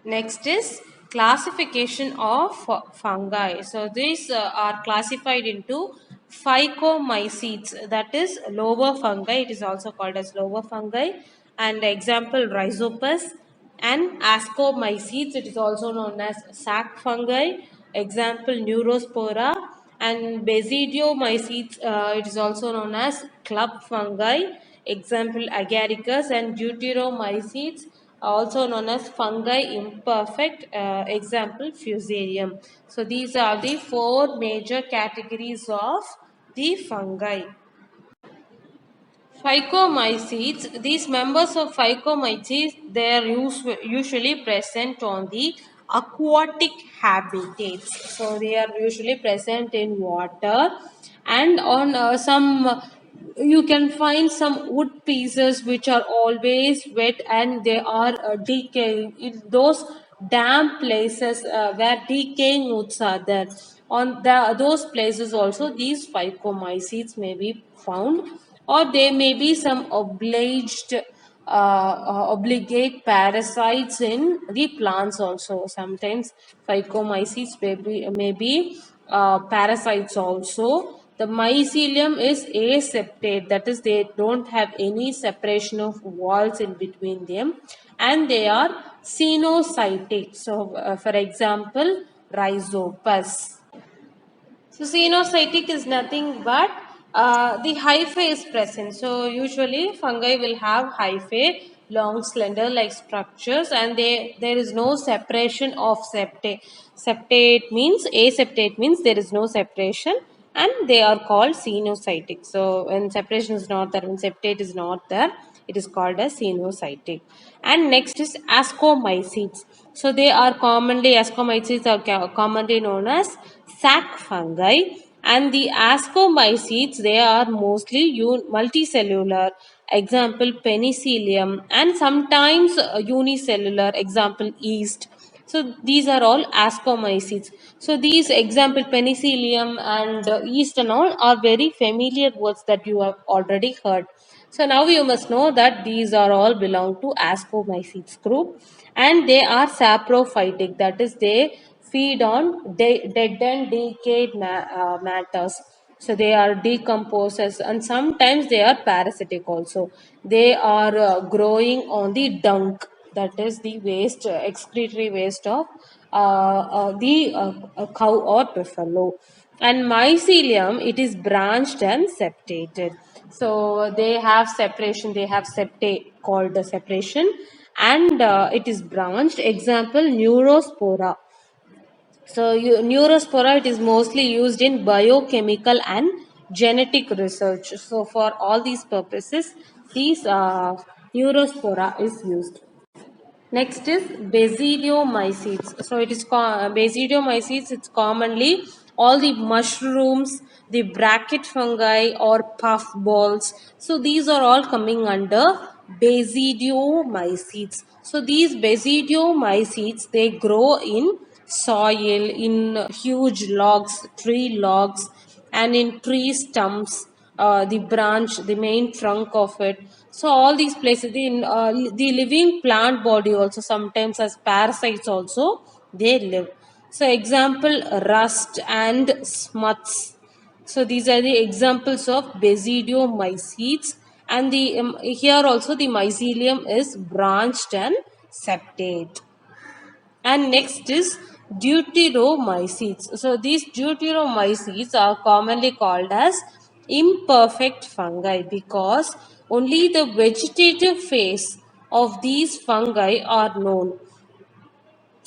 Next is classification of fungi. So these are classified into phycomycetes, that is lower fungi. It is also called as lower fungi. And example Rhizopus, and ascomycetes. It is also known as sac fungi. Example Neurospora, and basidiomycetes. It is also known as club fungi. Example agaricus, and deuteromycetes, also known as fungi imperfect. Example fusarium. So these are the four major categories of the fungi. Phycomycetes, these members of phycomycetes, they are usually present on the aquatic habitats. So they are usually present in water, and on some you can find some wood pieces which are always wet and they are decaying. In those damp places where decaying woods are there, on those places also these phycomycetes may be found, or there may be some obligate parasites in the plants also. Sometimes phycomycetes may be parasites also. The mycelium is aseptate, that is they don't have any separation of walls in between them, and they are cenocytic. So for example Rhizopus. So cenocytic is nothing but the hyphae is present. So usually fungi will have hyphae, long slender like structures, and there is no separation of septate. Septate means aseptate means there is no separation, and they are called cenocytic. So when separation is not there, when septate is not there, it is called as cenocytic. And next is ascomycetes. So they are ascomycetes are commonly known as sac fungi, and the ascomycetes, they are mostly multicellular. Example penicillium, and sometimes unicellular. Example yeast. So these are all ascomycetes. So these example penicillium and yeast and all are very familiar words that you have already heard. So now you must know that these are all belong to ascomycetes group, and they are saprophytic, that is they feed on dead and decayed matters. So they are decomposers, and sometimes they are parasitic also. They are growing on the dung, that is the waste, excretory waste of the cow or buffalo. And mycelium, it is branched and septated. So they have separation, they have septate called the separation, and it is branched. Example Neurospora. So Neurospora, it is mostly used in biochemical and genetic research. So for all these purposes, these Neurospora is used. Next is basidiomycetes. So it is basidiomycetes. It's commonly all the mushrooms, the bracket fungi or puff balls. So these are all coming under basidiomycetes. So these basidiomycetes, they grow in soil, in huge logs, tree logs, and in tree stumps, the branch, the main trunk of it. So all these places, the living plant body also, sometimes as parasites also they live. So example rust and smuts. So these are the examples of basidiomycetes, and the here also the mycelium is branched and septate. And next is deuteromycetes. So these deuteromycetes are commonly called as imperfect fungi because only the vegetative phase of these fungi are known.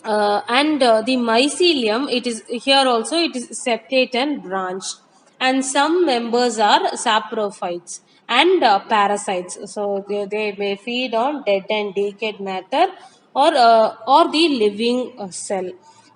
and the mycelium, it is here also, it is septate and branched, and some members are saprophytes and parasites. So they may feed on dead and decayed matter, or the living cell.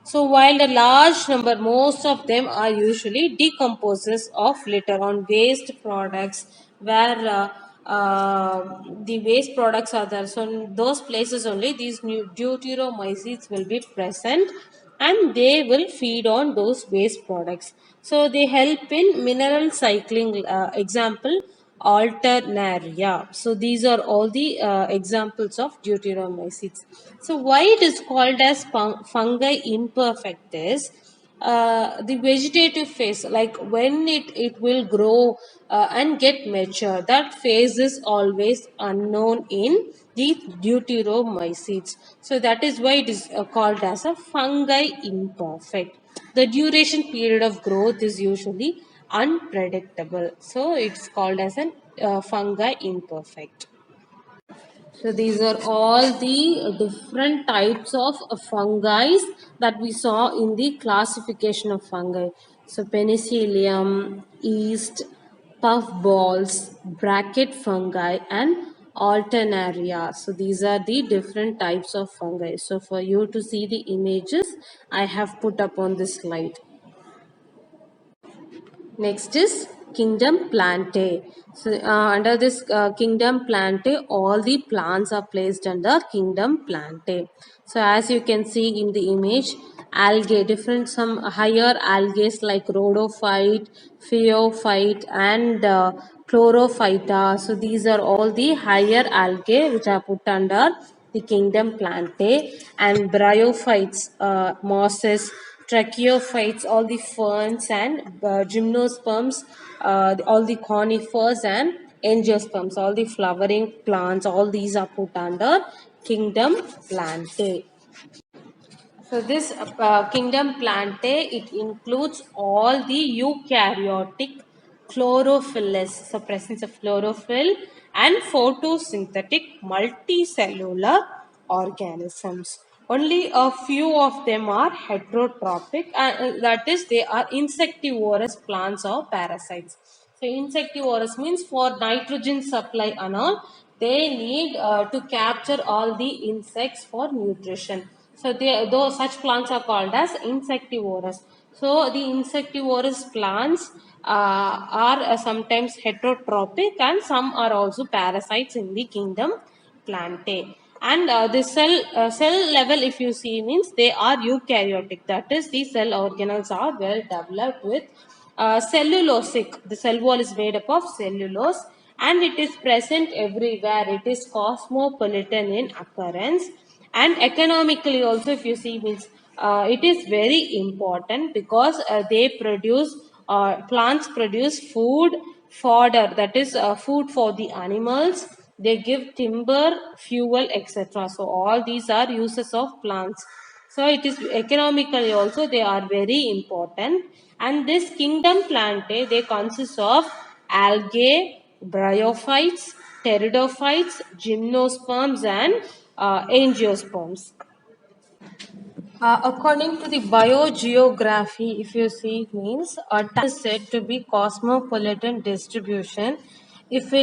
So while the large number, most of them are usually decomposers of litter on waste products, where the waste products are there. So in those places only these new deuteromycetes will be present, and they will feed on those waste products. So they help in mineral cycling. Example, alternaria. So these are all the examples of deuteromycetes. So why it is called as fungi imperfect is, the vegetative phase, like when it will grow and get mature, that phase is always unknown in the deuteromycetes. So that is why it is called as a fungi imperfect. The duration period of growth is usually unpredictable, so it's called as an fungi imperfect. So these are all the different types of fungi that we saw in the classification of fungi. So penicillium, yeast, puffballs, bracket fungi, and alternaria. So these are the different types of fungi. So for you to see the images, I have put up on this slide. Next is Kingdom Plantae. So under this Kingdom Plantae, all the plants are placed under Kingdom Plantae. So as you can see in the image, algae, different some higher algae like rhodophyte, phaeophyte, and chlorophyta. So these are all the higher algae which are put under the Kingdom Plantae, and bryophytes, mosses, tracheophytes, all the ferns, and gymnosperms, all the conifers and angiosperms, all the flowering plants, all these are put under Kingdom Plantae. So this Kingdom Plantae, it includes all the eukaryotic chlorophyllous, so presence of chlorophyll, and photosynthetic multicellular organisms. Only a few of them are heterotrophic, and that is they are insectivorous plants or parasites. So insectivorous means for nitrogen supply and all, they need to capture all the insects for nutrition. So those such plants are called as insectivorous. So the insectivorous plants are sometimes heterotrophic, and some are also parasites in the Kingdom Plantae. And the cell level, if you see, means they are eukaryotic. That is, the cell organelles are well developed with cellulosic. The cell wall is made up of cellulose, and it is present everywhere. It is cosmopolitan in occurrence, and economically also, if you see, means it is very important because they produce, plants produce food, fodder, that is food for the animals. They give timber, fuel, etc. So all these are uses of plants. So it is economically also they are very important. And this Kingdom Plantae, they consist of algae, bryophytes, pteridophytes, gymnosperms, and angiosperms. According to the biogeography, if you see, it means a type is said to be cosmopolitan distribution if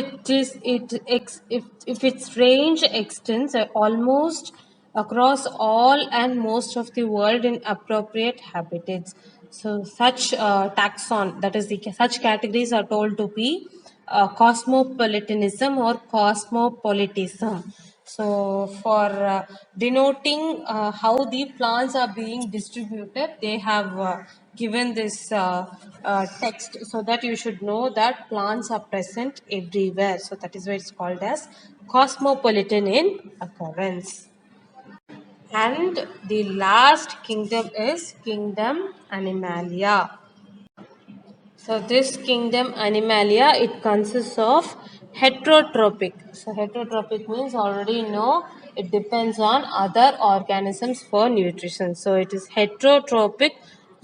its range extends almost across all and most of the world in appropriate habitats. So such taxon, that is the such categories are told to be cosmopolitanism or cosmopolitism. So for denoting how the plants are being distributed, they have given this text, so that you should know that plants are present everywhere. So that is why it's called as cosmopolitan in occurrence. And the last kingdom is Kingdom Animalia. So this Kingdom Animalia, it consists of heterotrophic. So heterotrophic means already know it depends on other organisms for nutrition. So it is heterotrophic,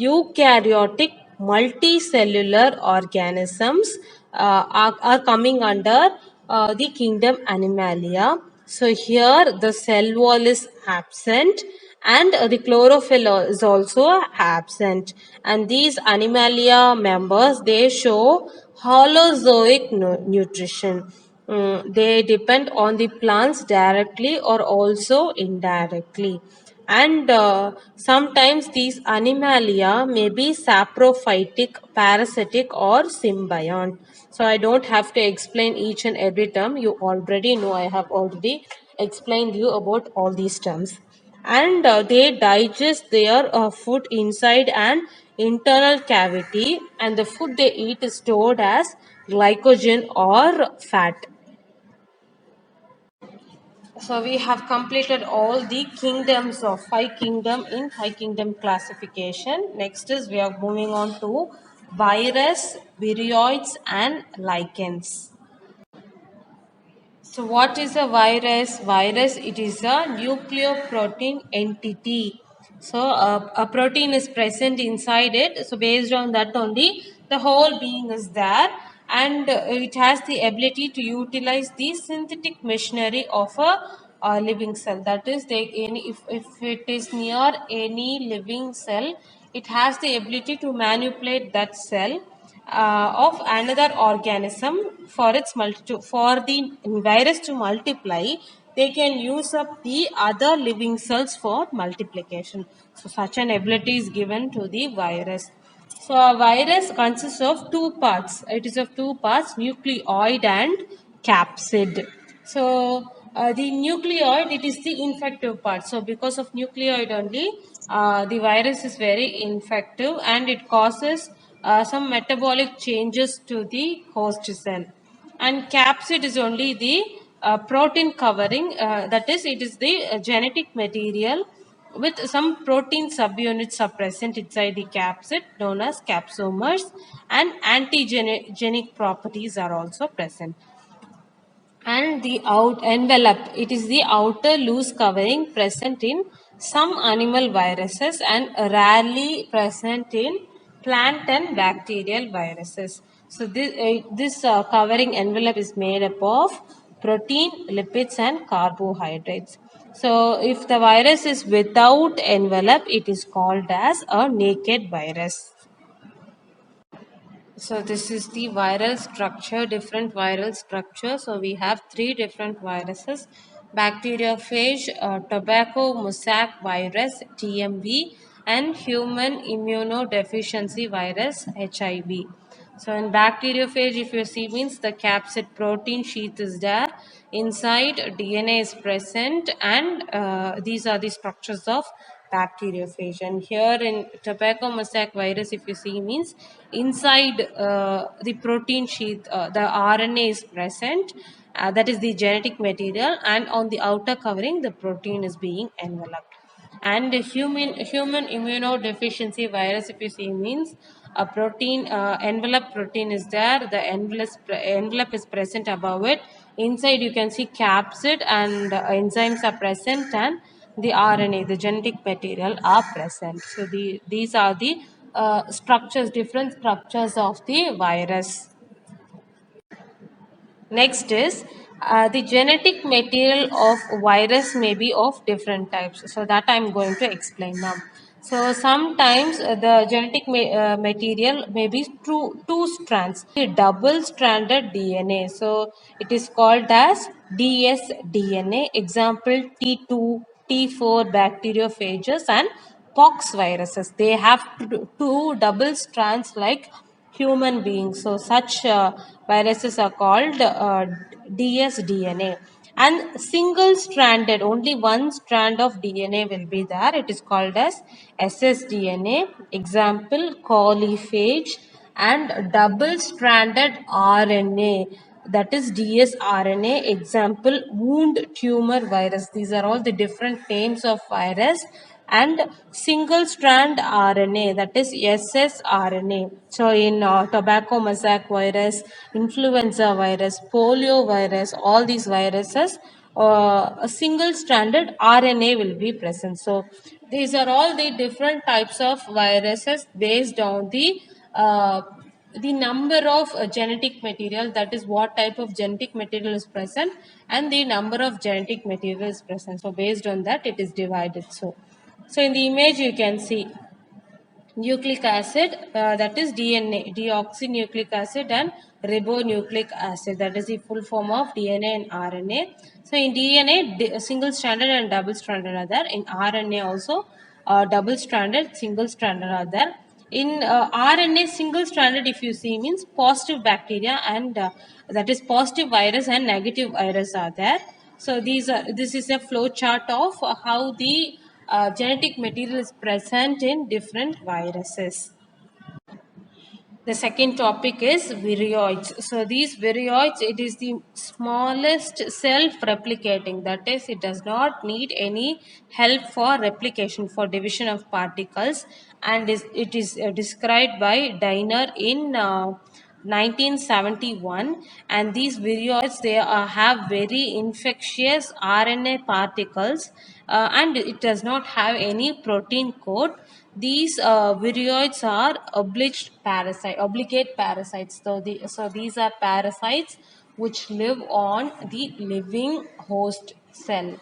eukaryotic, multicellular organisms are coming under the Kingdom Animalia. So here the cell wall is absent, and the chlorophyll is also absent. And these animalia members, they show holozoic nutrition. They depend on the plants directly or also indirectly. And sometimes these animalia may be saprophytic, parasitic, or symbiont. So I don't have to explain each and every term. You already know, I have already explained you about all these terms. And they digest their food inside an internal cavity, and the food they eat is stored as glycogen or fat. So we have completed all the kingdoms of five kingdom in five kingdom classification. Next is we are moving on to virus, virions, and lichens. So what is a virus? Virus, it is a nucleoprotein entity. So a protein is present inside it. So based on that only, the whole being is there, and it has the ability to utilize the synthetic machinery of a living cell. That is, if it is near any living cell, it has the ability to manipulate that cell of another organism for for the virus to multiply. They can use up the other living cells for multiplication. So such an ability is given to the virus. So a virus consists of two parts. It is of two parts, nucleoid and capsid. So the nucleoid, it is the infective part. So because of nucleoid only, the virus is very infective, and it causes some metabolic changes to the host cell. And capsid is only the protein covering, that is, it is the genetic material with some protein subunits are present inside the capsid known as capsomers, and antigenic properties are also present. And the out envelope, it is the outer loose covering present in some animal viruses and rarely present in plant and bacterial viruses. So this covering envelope is made up of protein, lipids, and carbohydrates. So if the virus is without envelope, it is called as a naked virus. So this is the viral structure, different viral structure. So we have three different viruses: bacteriophage, tobacco mosaic virus (TMV), and human immunodeficiency virus (HIV). So in bacteriophage, if you see, means the capsid protein sheath is there. Inside DNA is present, and these are the structures of bacteriophage. And here in tobacco mosaic virus, if you see, means inside the protein sheath, the RNA is present. That is the genetic material, and on the outer covering, the protein is being enveloped. And the human immunodeficiency virus, if you see, means a protein envelope protein is there. The envelope is present above it. Inside you can see capsid, and enzymes are present, and the RNA, the genetic material, are present. So these are the structures, different structures of the virus. Next is the genetic material of virus may be of different types. So that I am going to explain now. So sometimes the genetic material may be two strands, double stranded DNA. So it is called as dsDNA. Example T2, T4 bacteriophages and pox viruses. They have two double strands like human beings. So such viruses are called dsDNA. And single stranded, only one strand of DNA will be there. It is called as ssDNA. Example coliphage. And double stranded RNA, that is dsRNA. Example wound tumor virus. These are all the different names of virus. And single strand RNA, that is ssRNA. So in tobacco mosaic virus, influenza virus, polio virus, all these viruses, a single stranded RNA will be present. So these are all the different types of viruses based on the number of genetic material, that is what type of genetic material is present, and the number of genetic material is present. So based on that, it is divided. So So in the image you can see nucleic acid, that is DNA, deoxynucleic acid, and ribonucleic acid, that is the full form of DNA and RNA. So in DNA, single stranded and double stranded are there. In RNA also, double stranded, single stranded are there. In RNA, single stranded, if you see, means positive bacteria and that is positive virus and negative virus are there. So this is a flow chart of how the genetic material is present in different viruses. The second topic is virions. So these virions, it is the smallest self-replicating. That is, it does not need any help for replication, for division of particles, and it is described by Diner in 1971. And these virions, they have very infectious RNA particles, and it does not have any protein coat. These virions are obligate parasites. So these are parasites which live on the living host cell.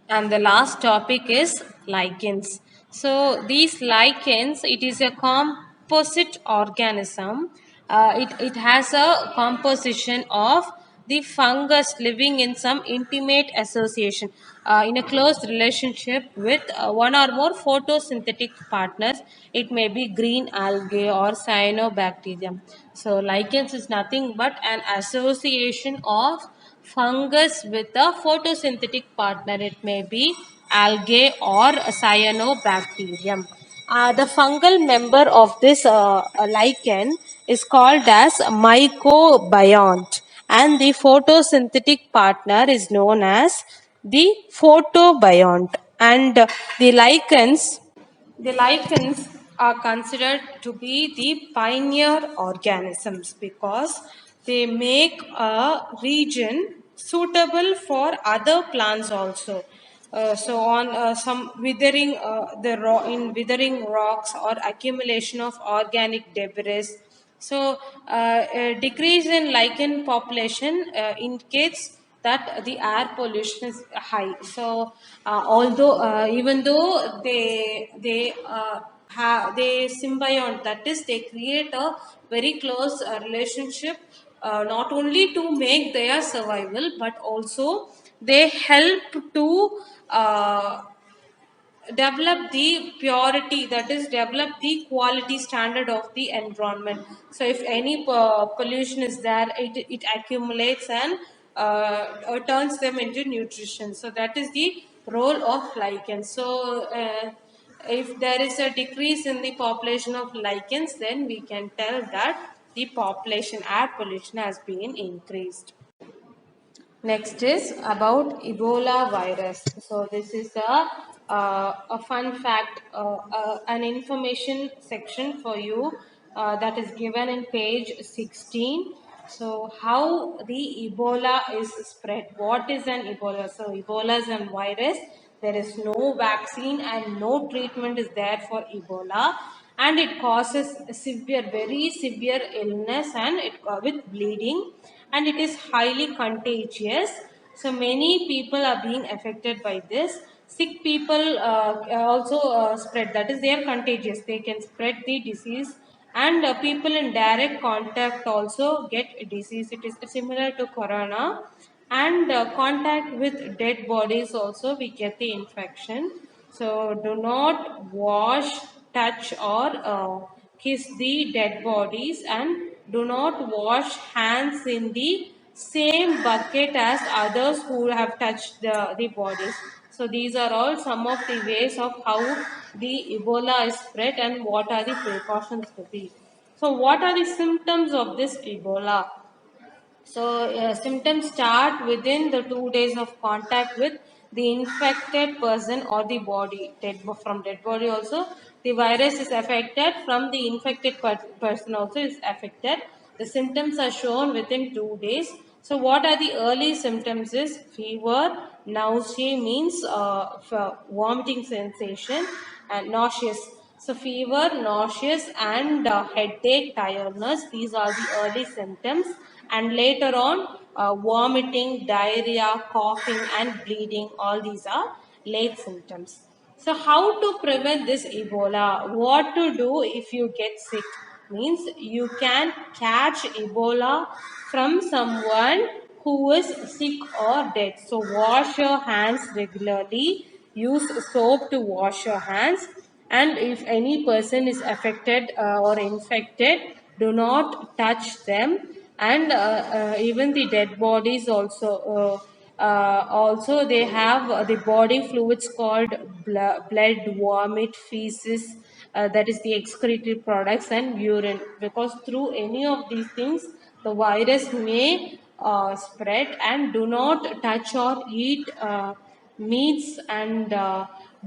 And the last topic is lichens. So these lichens, it is a composite organism. It has a composition of the fungus living in some intimate association, in a close relationship with one or more photosynthetic partners. It may be green algae or cyanobacterium. So lichens is nothing but an association of fungus with a photosynthetic partner. It may be algae or cyanobacterium. The fungal member of this lichen is called as mycobiont, and the photosynthetic partner is known as the photobiont. And the lichens are considered to be the pioneer organisms because they make a region suitable for other plants also. So on some withering in withering rocks or accumulation of organic debris. So a decrease in lichen population indicates that the air pollution is high. So although even though they symbiont, that is, they create a very close relationship, not only to make their survival, but also they help to develop the purity, that is, develop the quality standard of the environment. So if any pollution is there, it accumulates and turns them into nutrition. So that is the role of lichens. So if there is a decrease in the population of lichens, then we can tell that the population, air pollution, has been increased. Next is about Ebola virus. So this is a fun fact, an information section for you that is given in page 16. So how the Ebola is spread? What is an Ebola? So Ebola is a virus. There is no vaccine and no treatment is there for Ebola, and it causes severe, very severe illness, and it with bleeding, and it is highly contagious. So many people are being affected by this. Sick people also spread, that is, they are contagious, they can spread the disease, and people in direct contact also get disease. It is similar to corona, and contact with dead bodies also we get the infection. So do not wash, touch, or kiss the dead bodies, and do not wash hands in the same bucket as others who have touched the bodies. So these are all some of the ways of how the Ebola is spread and what are the precautions to be. So what are the symptoms of this Ebola? So symptoms start within the 2 days of contact with the infected person or the body. From dead body also, the virus is affected. From the infected person also is affected. The symptoms are shown within 2 days. So what are the early symptoms is fever, nausea means vomiting sensation, and nauseous. So fever, nauseous, and headache, tiredness, these are the early symptoms. And later on, vomiting, diarrhea, coughing, and bleeding, all these are late symptoms. So, how to prevent this Ebola? What to do if you get sick? Means you can catch Ebola from someone who is sick or dead. So, wash your hands regularly. Use soap to wash your hands. And if any person is affected or infected, do not touch them. And even the dead bodies also they have the body fluids called blood, vomit, feces, that is the excretory products, and urine, because through any of these things the virus may spread. And do not touch or eat meats, and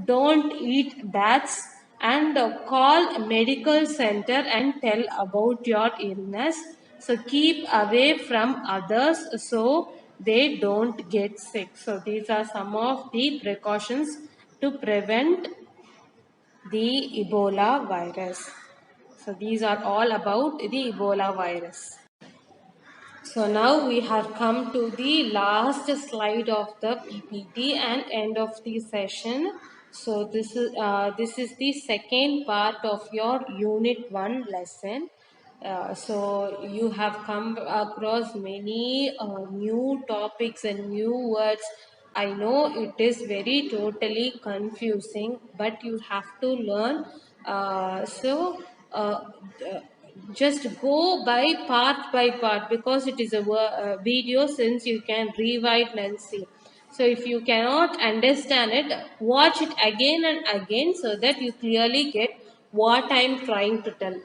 don't eat bats, and call a medical center and tell about your illness. So keep away from others so they don't get sick. So these are some of the precautions to prevent the Ebola virus. So these are all about the Ebola virus. So now we have come to the last slide of the PPT and end of the session. So this is the second part of your Unit 1 lesson. So you have come across many new topics and new words. I know it is very totally confusing, but you have to learn. Uh, just go by part, because it is a video, since you can rewind and see. So if you cannot understand it, watch it again and again so that you clearly get what I am trying to tell.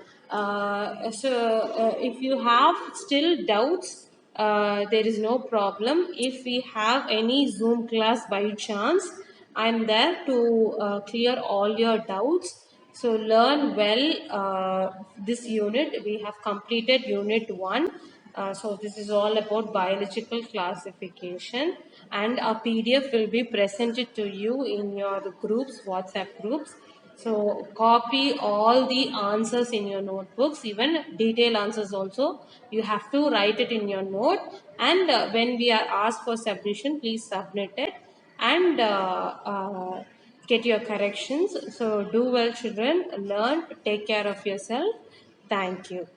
If you have still doubts, there is no problem. If we have any Zoom class by chance, I'm there to clear all your doubts. So learn well this unit. We have completed Unit 1. So this is all about biological classification, and a PDF will be presented to you in your groups, WhatsApp groups. So copy all the answers in your notebooks, even detailed answers also. You have to write it in your note, and when we are asked for submission, please submit it, and get your corrections. So do well, children. Learn. Take care of yourself. Thank you.